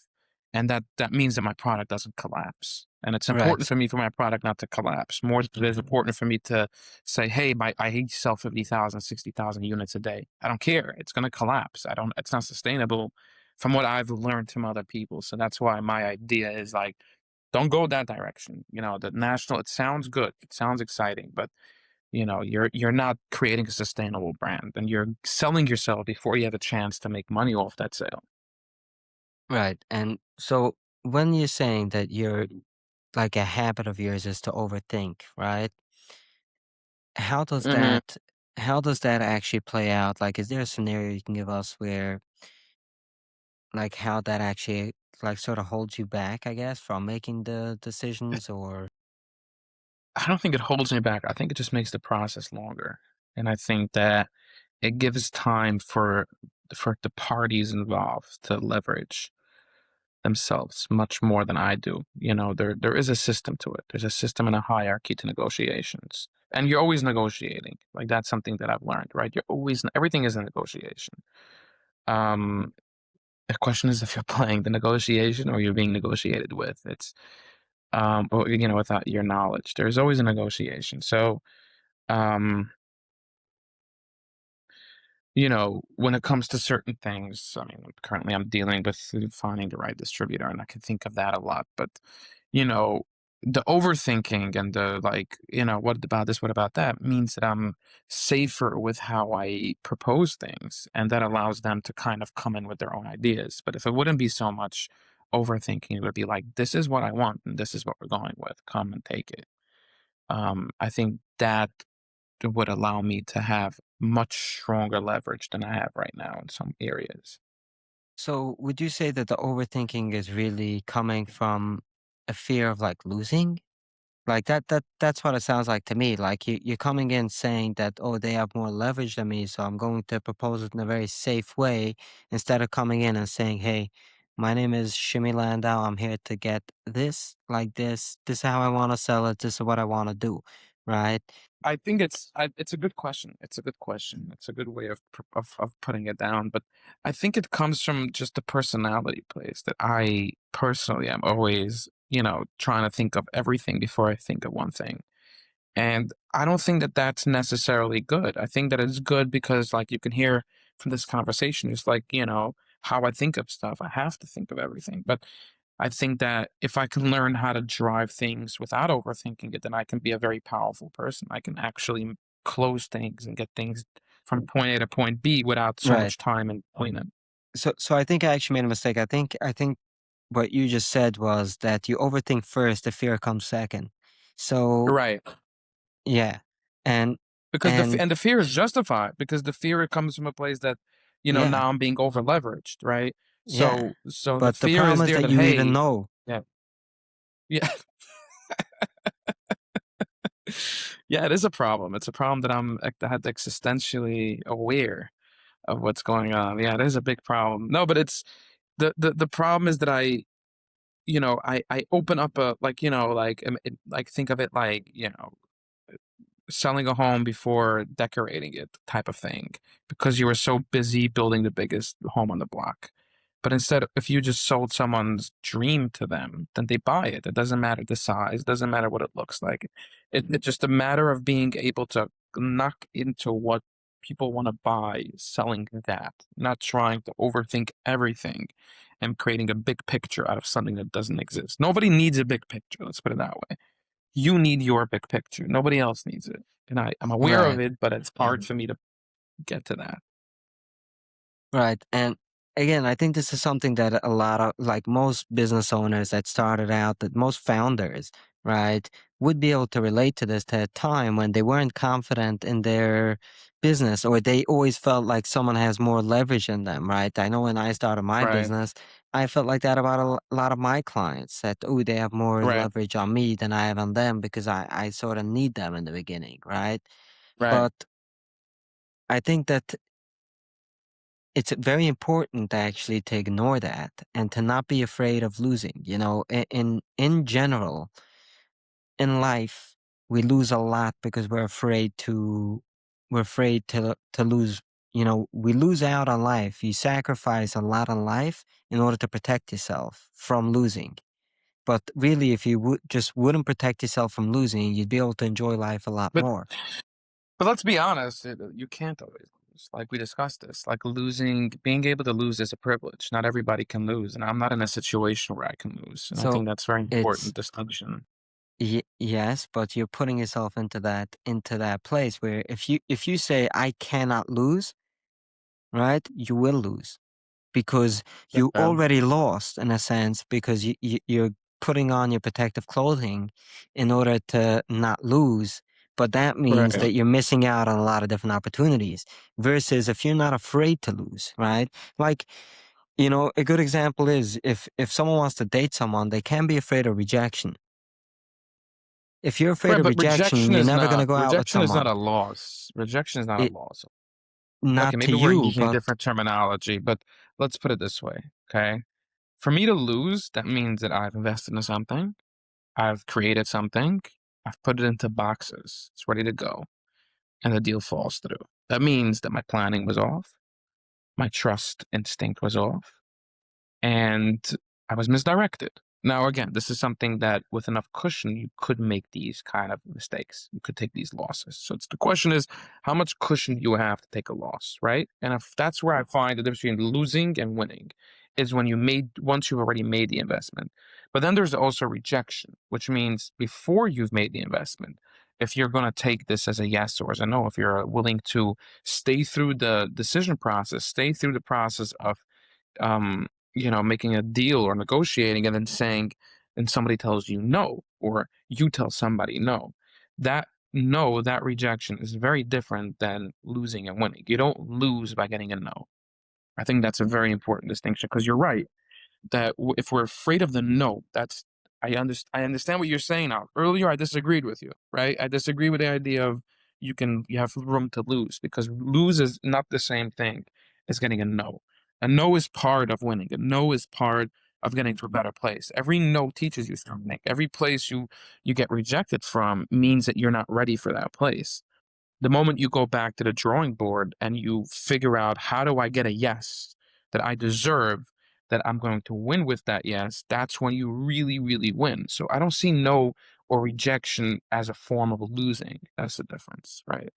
and that means that my product doesn't collapse. And it's important Right. for me for my product not to collapse. More, it is important for me to say, "Hey, I sell 50,000, 60,000 units a day. I don't care. It's going to collapse. I don't. It's not sustainable." From what I've learned from other people, so that's why my idea is like, don't go that direction. The national. It sounds good. It sounds exciting, but you're not creating a sustainable brand and you're selling yourself before you have a chance to make money off that sale. Right. And so when you're saying that you're like a habit of yours is to overthink, right? How does Hmm. that how does that actually play out? Like, is there a scenario you can give us where like how that actually like sort of holds you back, I guess, from making the decisions or I don't think it holds me back. I think it just makes the process longer. And I think that it gives time for the parties involved to leverage themselves much more than I do. There is a system to it. There's a system and a hierarchy to negotiations. And you're always negotiating. Like that's something that I've learned, right? You're always everything is a negotiation. Um, the question is if you're playing the negotiation or you're being negotiated with. But without your knowledge, there's always a negotiation. So, um, when it comes to certain things, I mean, currently I'm dealing with finding the right distributor, and I can think of that a lot. But, you know, the overthinking and the like, what about this, what about that means that I'm safer with how I propose things, and that allows them to kind of come in with their own ideas. But if it wouldn't be so much overthinking, it would be like, this is what I want, and this is what we're going with. Come and take it. I think that would allow me to have much stronger leverage than I have right now in some areas. so would you say that the overthinking is really coming from a fear of like losing? Like that's what it sounds like to me. Like you're coming in saying that, oh, they have more leverage than me, so I'm going to propose it in a very safe way instead of coming in and saying, hey, my name is Shimmy Landau. I'm here to get this, like this. This is how I want to sell it. This is what I want to do. Right. I think it's a good question. It's a good question. It's a good way of putting it down. But I think it comes from just the personality place that I personally am always, trying to think of everything before I think of one thing. And I don't think that that's necessarily good. I think that it's good because, like, you can hear from this conversation, just like, how I think of stuff. I have to think of everything. But I think that if I can learn how to drive things without overthinking it, then I can be a very powerful person. I can actually close things and get things from point A to point B without so Right. much time and point. So I think I actually made a mistake. I think what you just said was that you overthink first, the fear comes second. So Right. yeah. And Because and the fear is justified because the fear comes from a place that, yeah, now I'm being over leveraged, right? yeah. So the But the fear is problem is there that that, you even hey, know. yeah, yeah, yeah, it is a problem. It's a problem that I had existentially aware of what's going on. Yeah, it is a big problem. No, but it's the problem is that I open up a like, like think of it like, selling a home before decorating it type of thing because you were so busy building the biggest home on the block. But instead, if you just sold someone's dream to them, then they buy it. It doesn't matter the size, doesn't matter what it looks like. It's just a matter of being able to knock into what people want to buy, selling that, not trying to overthink everything and creating a big picture out of something that doesn't exist. Nobody needs a big picture, let's put it that way. You need your big picture. Nobody else needs it. And I'm aware of Right. it, but it's hard for me to get to that. Right. And again, I think this is something that a lot of, like most business owners that started out, that most founders, right, would be able to relate to this, to a time when they weren't confident in their business or they always felt like someone has more leverage than them, right? I know when I started my Right. business, I felt like that about a lot of my clients that, oh, they have more Right. leverage on me than I have on them because I sort of need them in the beginning, right? Right. But I think that it's very important actually to ignore that and to not be afraid of losing. You know, in general, in life, we lose a lot because we're afraid to lose. You know, we lose out on life. You sacrifice a lot on life in order to protect yourself from losing. But really, if you just wouldn't protect yourself from losing, you'd be able to enjoy life a lot But more. let's be honest, you can't always lose. Like we discussed this, like losing, being able to lose is a privilege. Not everybody can lose, and I'm not in a situation where I can lose. And I So think that's very it's important distinction. Yes, but you're putting yourself into that place where if you say I cannot lose, right? You will lose because you Yeah. already lost in a sense because you're putting on your protective clothing in order to not lose. But that means Right. that you're missing out on a lot of different opportunities versus if you're not afraid to lose, right? Like You know, a good example is if someone wants to date someone, they can be afraid of rejection. If you're afraid Right, of but rejection, you're never going to go out with rejection is not someone. a loss. Rejection is not a It loss. Okay, not to maybe we're you, using but different terminology, but let's put it this way, okay? For me to lose, that means that I've invested in something, I've created something, I've put it into boxes, it's ready to go, and the deal falls through. That means that my planning was off, my trust instinct was off, and I was misdirected. Now, again, this is something that with enough cushion, you could make these kind of mistakes. You could take these losses. So the question is, how much cushion do you have to take a loss, right? And if that's where I find the difference between losing and winning, is when once you've already made the investment. But then there's also rejection, which means before you've made the investment, if you're going to take this as a yes or as a no, if you're willing to stay through the decision process, stay through the process of um, making a deal or negotiating and then saying, and somebody tells you no, or you tell somebody no. That no, that rejection is very different than losing and winning. You don't lose by getting a no. I think that's a very important distinction because you're right that if we're afraid of the no, that's I understand what you're saying now. Earlier, I disagreed with you, right? I disagree with the idea of you have room to lose because lose is not the same thing as getting a no. A no is part of winning. A no is part of getting to a better place. Every no teaches you something. Every place you get rejected from means that you're not ready for that place. The moment you go back to the drawing board and you figure out how do I get a yes that I deserve, that I'm going to win with that yes, that's when you really, really win. So I don't see no or rejection as a form of losing. That's the difference, right?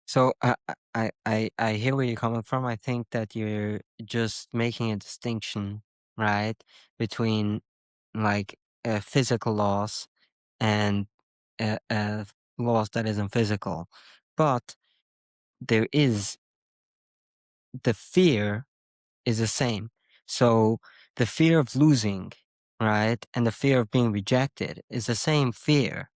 so I hear where you're coming from. I think that you're just making a distinction, right, between like a physical loss and a loss that isn't physical. But there is the fear is the same. So the fear of losing, right, and the fear of being rejected is the same fear.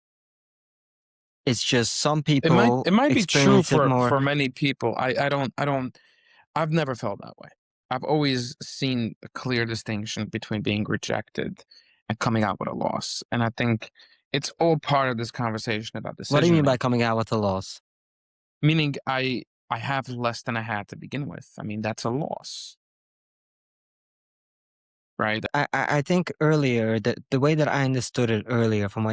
It's just some It people might be true experience it more. for many people. I've never felt that way. I've always seen a clear distinction between being rejected and coming out with a loss. And I think it's all part of this conversation about What do you decision mean by making. coming out with a loss? Meaning I have less than I had to begin with. I mean, that's a loss, right? I think earlier the way that I understood it earlier from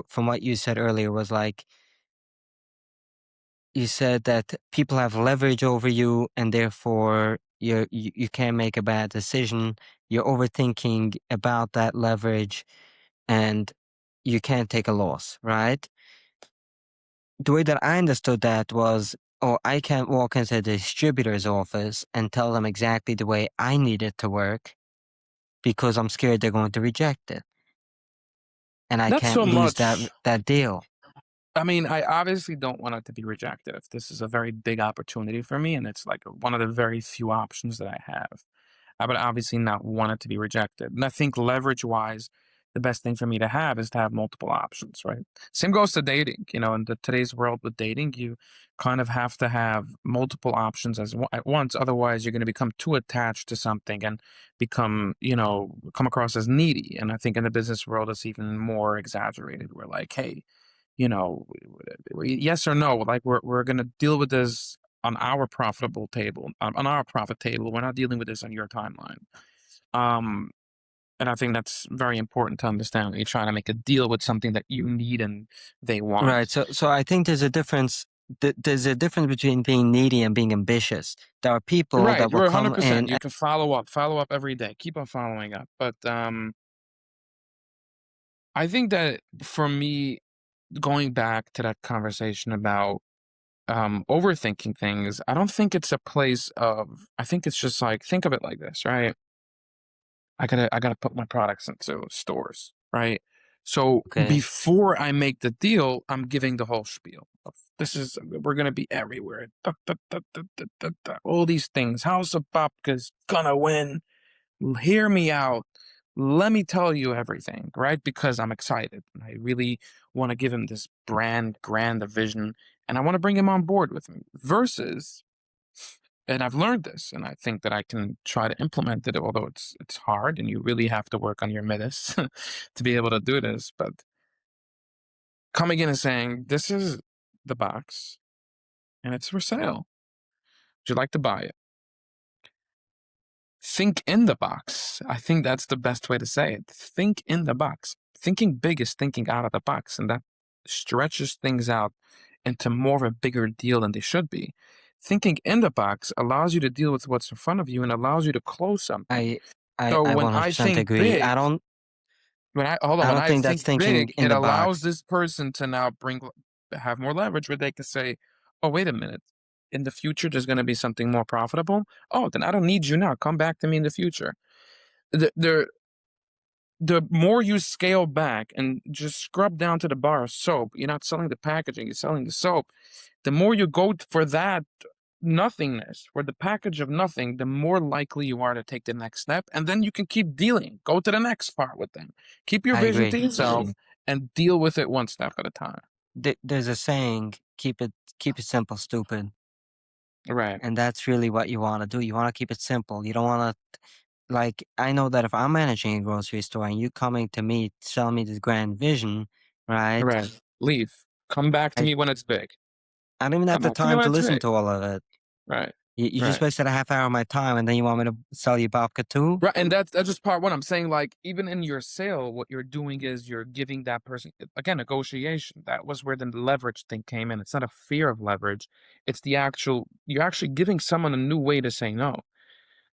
from what you said earlier was like you said that people have leverage over you and therefore you can't make a bad decision. You're overthinking about that leverage and you can't take a loss, right? The way that I understood that was, oh, I can't walk into the distributor's office and tell them exactly the way I need it to work because I'm scared they're going to reject it and I Not can't so lose much. that deal. I mean, I obviously don't want it to be rejected. If this is a very big opportunity for me, and it's like one of the very few options that I have. I would obviously not want it to be rejected. And I think leverage wise, the best thing for me to have is to have multiple options, right? Same goes to dating. In today's world with dating, you kind of have to have multiple options at once. Otherwise, you're going to become too attached to something and come across as needy. And I think in the business world, it's even more exaggerated. We're like, hey, yes or no, like we're going to deal with this on our profitable table, on our profit table. We're not dealing with this on your timeline. Um, and I think that's very important to understand when you're trying to make a deal with something that you need and they Right. want. So I think there's a difference. There's a difference between being needy and being ambitious. There are people Right, that will you're come 100%. in. You can follow up every day, keep on following up. But I think that for me, going back to that conversation about overthinking things, I don't think it's a place of. I think it's just like think of it like this, right? I gotta put my products into stores, right? So Okay. before I make the deal, I'm giving the whole spiel of we're gonna be everywhere. Da, da, da, da, da, da, da, all these things. House of Babka's gonna win. Hear me out. Let me tell you everything, right? Because I'm excited. I really want to give him this grand vision, and I want to bring him on board with me. Versus And I've learned this, and I think that I can try to implement it, although it's hard, and you really have to work on your midas to be able to do this. But coming in and saying, "This is the box, and it's for sale. Would you like to buy it?" Think in the box. I think that's the best way to say it. Think in the box. Thinking big is thinking out of the box, and that stretches things out into more of a bigger deal than they should be. Thinking in the box allows you to deal with what's in front of you and allows you to close something. I I So I when I 100% think agree. big, when I hold on, I when don't I think that's think thinking big, in it the allows box. this person to now have more leverage where they can say, "Oh, wait a minute. In the future, there's going to be something more profitable. Oh, then I don't need you now. Come back to me in the future." The the more you scale back and just scrub down to the bar of soap, you're not selling the packaging, you're selling the soap. The more you go for that nothingness, for the package of nothing, the more likely you are to take the next step. And then you can keep dealing. Go to the next part with them. Keep your I vision to agree. yourself and deal with it one step at a time. There's a saying, keep it simple, stupid. Right. And that's really what you want to do. You want to keep it simple. You don't want to, like, I know that if I'm managing a grocery store and you coming to me selling me this grand vision, right? Right. Leave. Come back to I, me when it's big. I don't even have Come the back to me time when to it's listen big. to all of it. Right. You just Right. wasted a half hour of my time and then you want me to sell you babka too? Right, and that's just part one. I'm saying, like, even in your sale, what you're doing is you're giving that person again negotiation. That was where the leverage thing came in. It's not a fear of leverage; it's the actual. You're actually giving someone a new way to say no.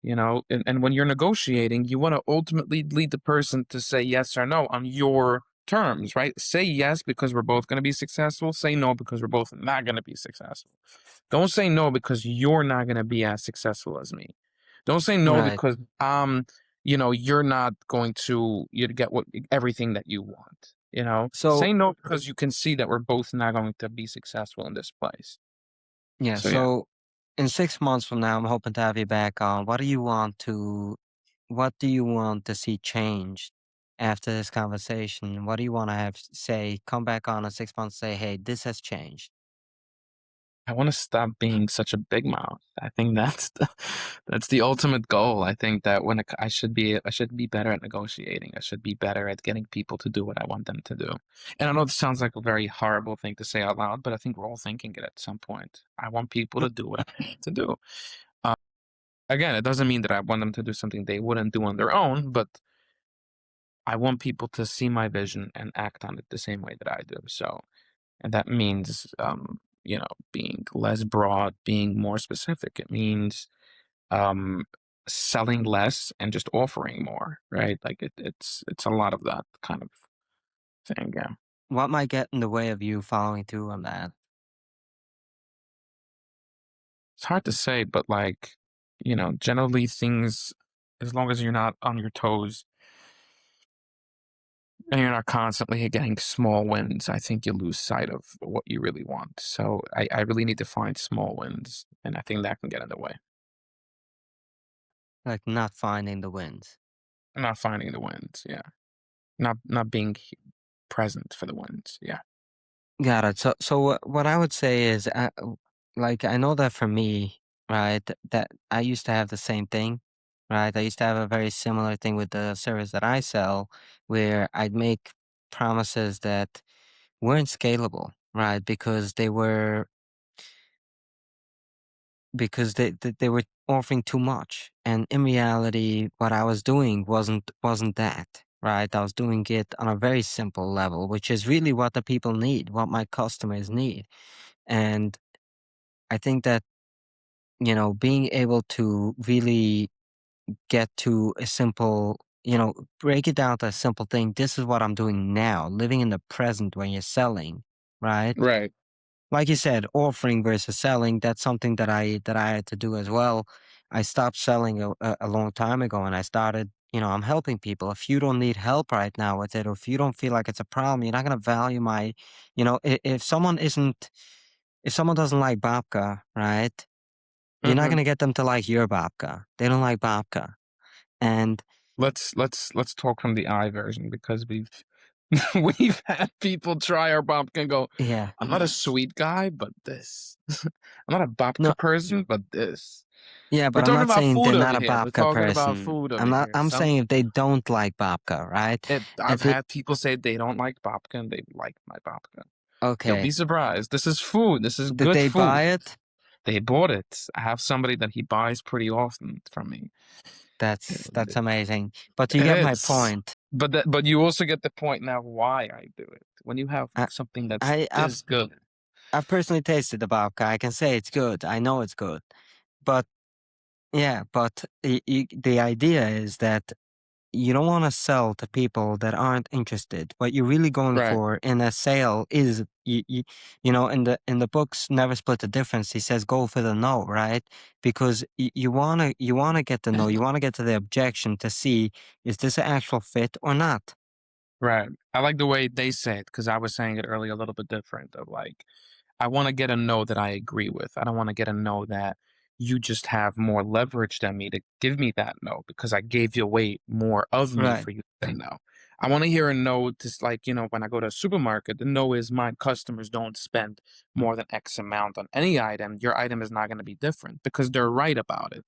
And when you're negotiating, you want to ultimately lead the person to say yes or no on your terms, right? Say yes because we're both going to be successful. Say no because we're both not going to be successful. Don't say no because you're not going to be as successful as me. Don't say no Right. because you're not going to you get what everything that you want. So, Say no because you can see that we're both not going to be successful in this place. yeah, So yeah. so in 6 months from now, I'm hoping to have you back on. What do you want to see changed after this conversation? What do you want to have say, come back on in 6 months, say, hey, this has changed. I want to stop being such a big mouth. I think that's the ultimate goal. I think that I should be better at negotiating. I should be better at getting people to do what I want them to do. And I know this sounds like a very horrible thing to say out loud, but I think we're all thinking it at some point. I want people No, to do what I want to do. Uh, Again, it doesn't mean that I want them to do something they wouldn't do on their own, but I want people to see my vision and act on it the same way that I do. So, and that means, being less broad, being more specific. It means um, selling less and just offering more, right? Like it's a lot of that kind of thing. Yeah, what might get in the way of you following through on that? it's hard to say, but like, generally things, as long as you're not on your toes and you're not constantly getting small wins, I think you lose sight of what you really want. So I really need to find small wins, and I think that can get in the way. Like not finding the wins. I'm not finding the wins. Yeah. Not being present for the wins, yeah. Got it. So what I would say is, like, I know that for me, right, that I used to have the same thing, right? I used to have a very similar thing with the service that I sell, where I'd make promises that weren't scalable, right? Because they were offering too much, and in reality, what I was doing wasn't that. Right, I was doing it on a very simple level, which is really what the people need, what my customers need. And I think that, being able to really get to a simple, break it down to a simple thing. This is what I'm doing now, living in the present when you're selling, right? Right. Like you said, offering versus selling, that's something that I had to do as well. I stopped selling a long time ago and I started, I'm helping people. If you don't need help right now with it, or if you don't feel like it's a problem, you're not going to value my, if someone doesn't like babka, right? You're not Mhm. gonna get them to like your babka. They don't like babka. And Let's talk from the I version because we've we've had people try our babka and go, yeah. "I'm not a sweet guy, but this. I'm not a No, babka person, but this." Yeah, We're but I'm talking not about saying they're food over not a here. We're babka talking about person. food over I'm not. here. I'm Some saying if they don't like babka, right? I've If they had people say they don't like babka and they like my babka. You'll be okay, surprised. This is food. This is did good they food. buy it? They bought it. I have somebody that he buys pretty often from me. That's amazing. But you It get my is. point. But you also get the point now why I do it. When you have I, something that's I I've this good. I've personally tasted the babka. I can say it's good. I know it's good. But yeah, but the idea is that you don't want to sell to people that aren't interested. What you're really going Right. for in a sale is in the books Never Split the Difference. He says go for the no, right? Because you wanna get the no. You want to get to the objection to see is this an actual fit or not. Right. I like the way they say it because I was saying it earlier a little bit different of like I want to get a no that I agree with. I don't want to get a no that you just have more leverage than me to give me that no because I gave you away more of me Right. for you to say no. I want to hear a no just like, when I go to a supermarket, the no is my customers don't spend more than X amount on any item. Your item is not going to be different because they're right about it,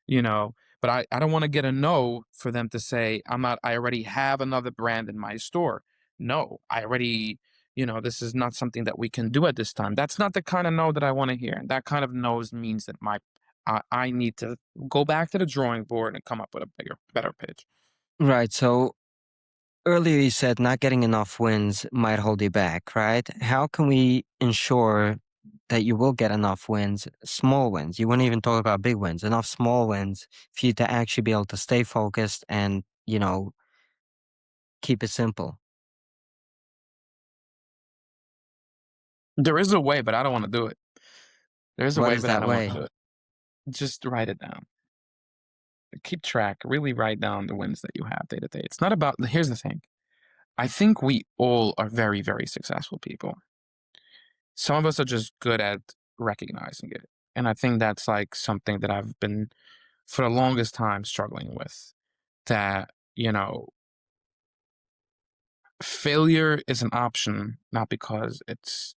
you know. But I don't want to get a no for them to say, I already have another brand in my store. No, I already this is not something that we can do at this time. That's not the kind of no that I want to hear. And that kind of no's means that I need to go back to the drawing board and come up with a better pitch. Right. So earlier you said not getting enough wins might hold you back, right? How can we ensure that you will get enough wins, small wins? You wouldn't even talk about big wins, enough small wins for you to actually be able to stay focused and, keep it simple. There is a way, but I don't want to do it. There is a What way, is but I that don't want to way? do it. Just write it down. Keep track. Really write down the wins that you have day to day. It's not about, here's the thing. I think we all are very, very successful people. Some of us are just good at recognizing it. And I think that's like something that I've been for the longest time struggling with that, failure is an option, not because it's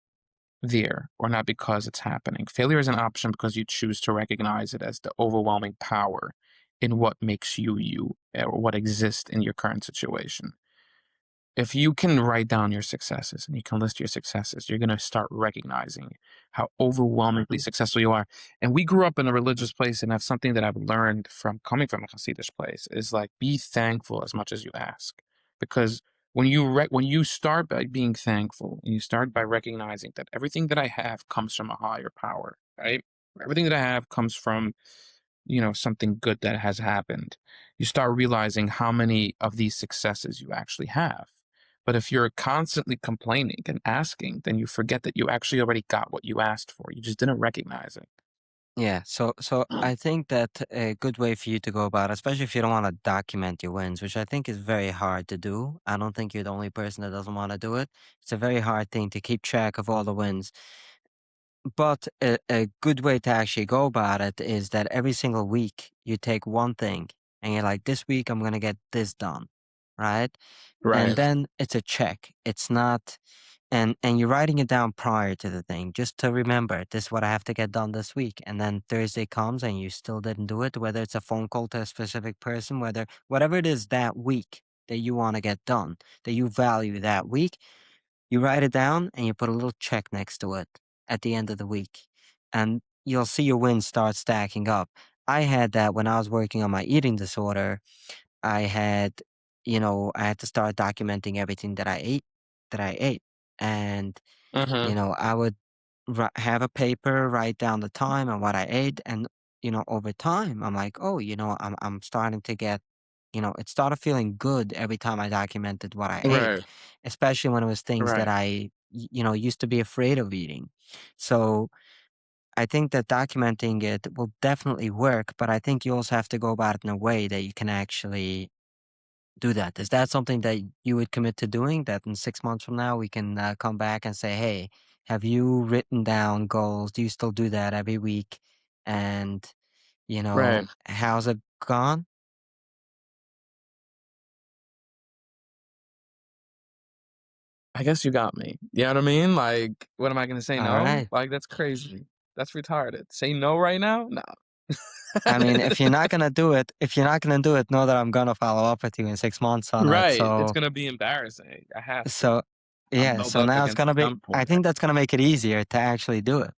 there or not because it's happening. Failure is an option because you choose to recognize it as the overwhelming power in what makes you you or what exists in your current situation. If you can write down your successes and you can list your successes, you're going to start recognizing how overwhelmingly successful you are. And we grew up in a religious place, and that's something that I've learned from coming from a Hasidic place is like be thankful as much as you ask, because when you start by being thankful and you start by recognizing that everything that I have comes from a higher power, right? Everything that I have comes from something good that has happened. You start realizing how many of these successes you actually have. But if you're constantly complaining and asking, then you forget that you actually already got what you asked for. You just didn't recognize it. Yeah, so I think that a good way for you to go about it, especially if you don't want to document your wins, which I think is very hard to do. I don't think you're the only person that doesn't want to do it. It's a very hard thing to keep track of all the wins. But a good way to actually go about it is that every single week you take one thing and you're like, this week I'm going to get this done, right? And Right. then it's a check. It's not, and you're writing it down prior to the thing just to remember this is what I have to get done this week. And then Thursday comes and you still didn't do it, whether it's a phone call to a specific person, whatever it is that week that you want to get done, that you value that week, you write it down and you put a little check next to it at the end of the week. And you'll see your wins start stacking up. I had that when I was working on my eating disorder. I had, I had to start documenting everything that I ate. And, Mm-hmm. I would have a paper, write down the time and what I ate. And, over time, I'm like, oh, I'm starting to get, it started feeling good every time I documented what I ate, Right. especially when it was things that Right. used to be afraid of eating. So I think that documenting it will definitely work, but I think you also have to go about it in a way that you can actually do that. Is that something that you would commit to doing? That in 6 months from now we can come back and say, "Hey, have you written down goals? Do you still do that every week? And Right. how's it gone?" I guess you got me. You know what I mean? Like, what am I going to say? All No? right. Like, that's crazy. That's retarded. Say no right now? No. I mean, if you're not gonna do it, know that I'm gonna follow up with you in 6 months on it. Right, it's gonna be embarrassing. I have to. So I'm yeah, held so up now it's against gonna be. I gunpoint. think that's gonna make it easier to actually do it.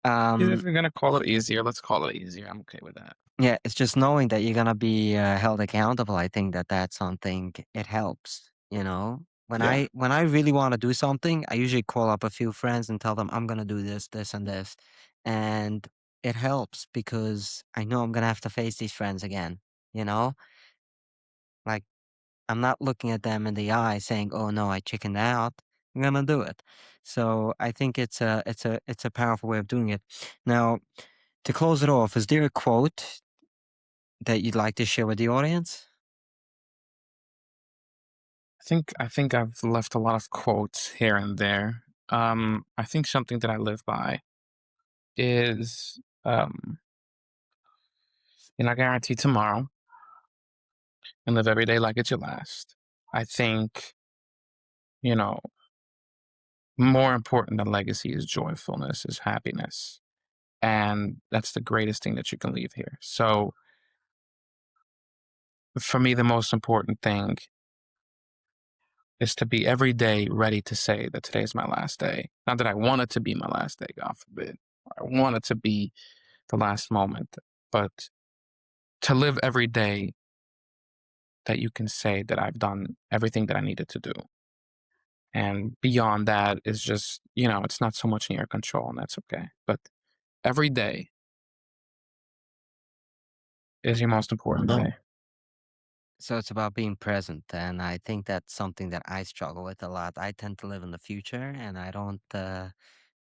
If Um, we're gonna call it easier, let's call it easier. I'm okay with that. yeah, it's just knowing that you're gonna be held accountable. I think that that's something it helps. You know, Yeah. when I really want to do something, I usually call up a few friends and tell them I'm gonna do this, this, and this, and it helps because I know I'm gonna have to face these friends again. You know, like I'm not looking at them in the eye saying, "Oh no, I chickened out." I'm gonna do it. So I think it's a powerful way of doing it. Now, to close it off, is there a quote that you'd like to share with the audience? I think I've left a lot of quotes here and there. I think something that I live by is, you're not guaranteed tomorrow, and live every day like it's your last. I think, you know, more important than legacy is joyfulness, is happiness. And that's the greatest thing that you can leave here. So for me, the most important thing is to be every day ready to say that today is my last day. Not that I want it to be my last day, God forbid. I want it to be the last moment, but to live every day that you can say that I've done everything that I needed to do. And beyond that is just, it's not so much in your control, and that's okay. But every day is your most important day. So it's about being present, and I think that's something that I struggle with a lot. I tend to live in the future, and I don't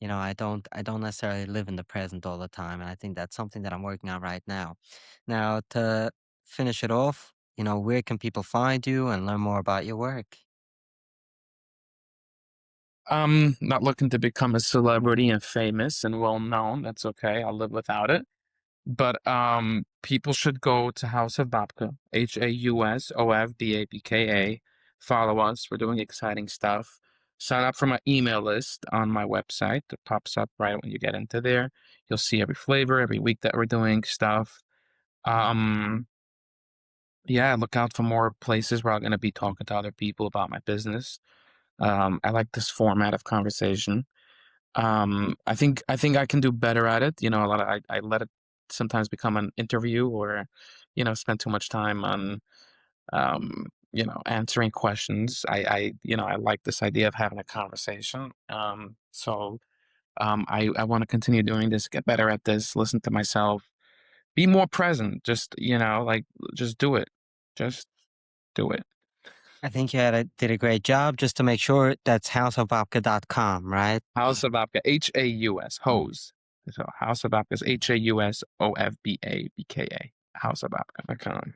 necessarily live in the present all the time, and I think that's something that I'm working on right now. Now, to finish it off, where can people find you and learn more about your work? I'm not looking to become a celebrity and famous and well known. That's okay. I'll live without it. But people should go to House of Babka, HAUSOFBABKA. Follow us. We're doing exciting stuff. Sign up for my email list on my website. It pops up right when you get into there. You'll see every flavor, every week that we're doing stuff. Um, yeah, look out for more places where I'm going to be talking to other people about my business. I like this format of conversation. I think I can do better at it. A lot of I let it sometimes become an interview, or spend too much time on answering questions. I like this idea of having a conversation. I want to continue doing this, get better at this, listen to myself, be more present. Just like, just do it, just do it. I think did a great job. Just to make sure, that's houseofbabka.com, right? House of Babka, HAUS, hose. So House of Babka is HAUSOFBABKA. House of Babka.com.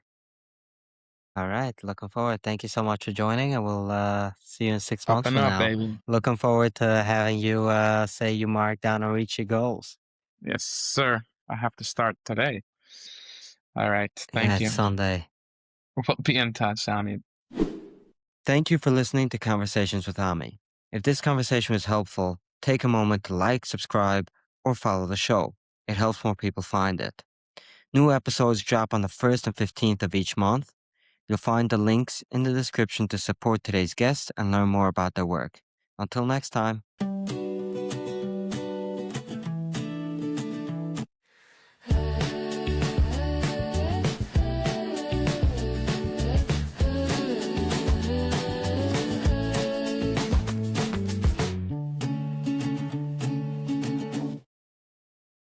All right. Looking forward. Thank you so much for joining, and we'll see you in 6 months Up and from up, now. baby. Looking forward to having you say you mark down and reach your goals. Yes, sir. I have to start today. All right. Yeah, Thank it's you. Sunday. We'll be in touch, Sammy. Thank you for listening to Conversations with Ami. If this conversation was helpful, take a moment to like, subscribe, or follow the show. It helps more people find it. New episodes drop on the 1st and 15th of each month. You'll find the links in the description to support today's guest and learn more about their work. Until next time.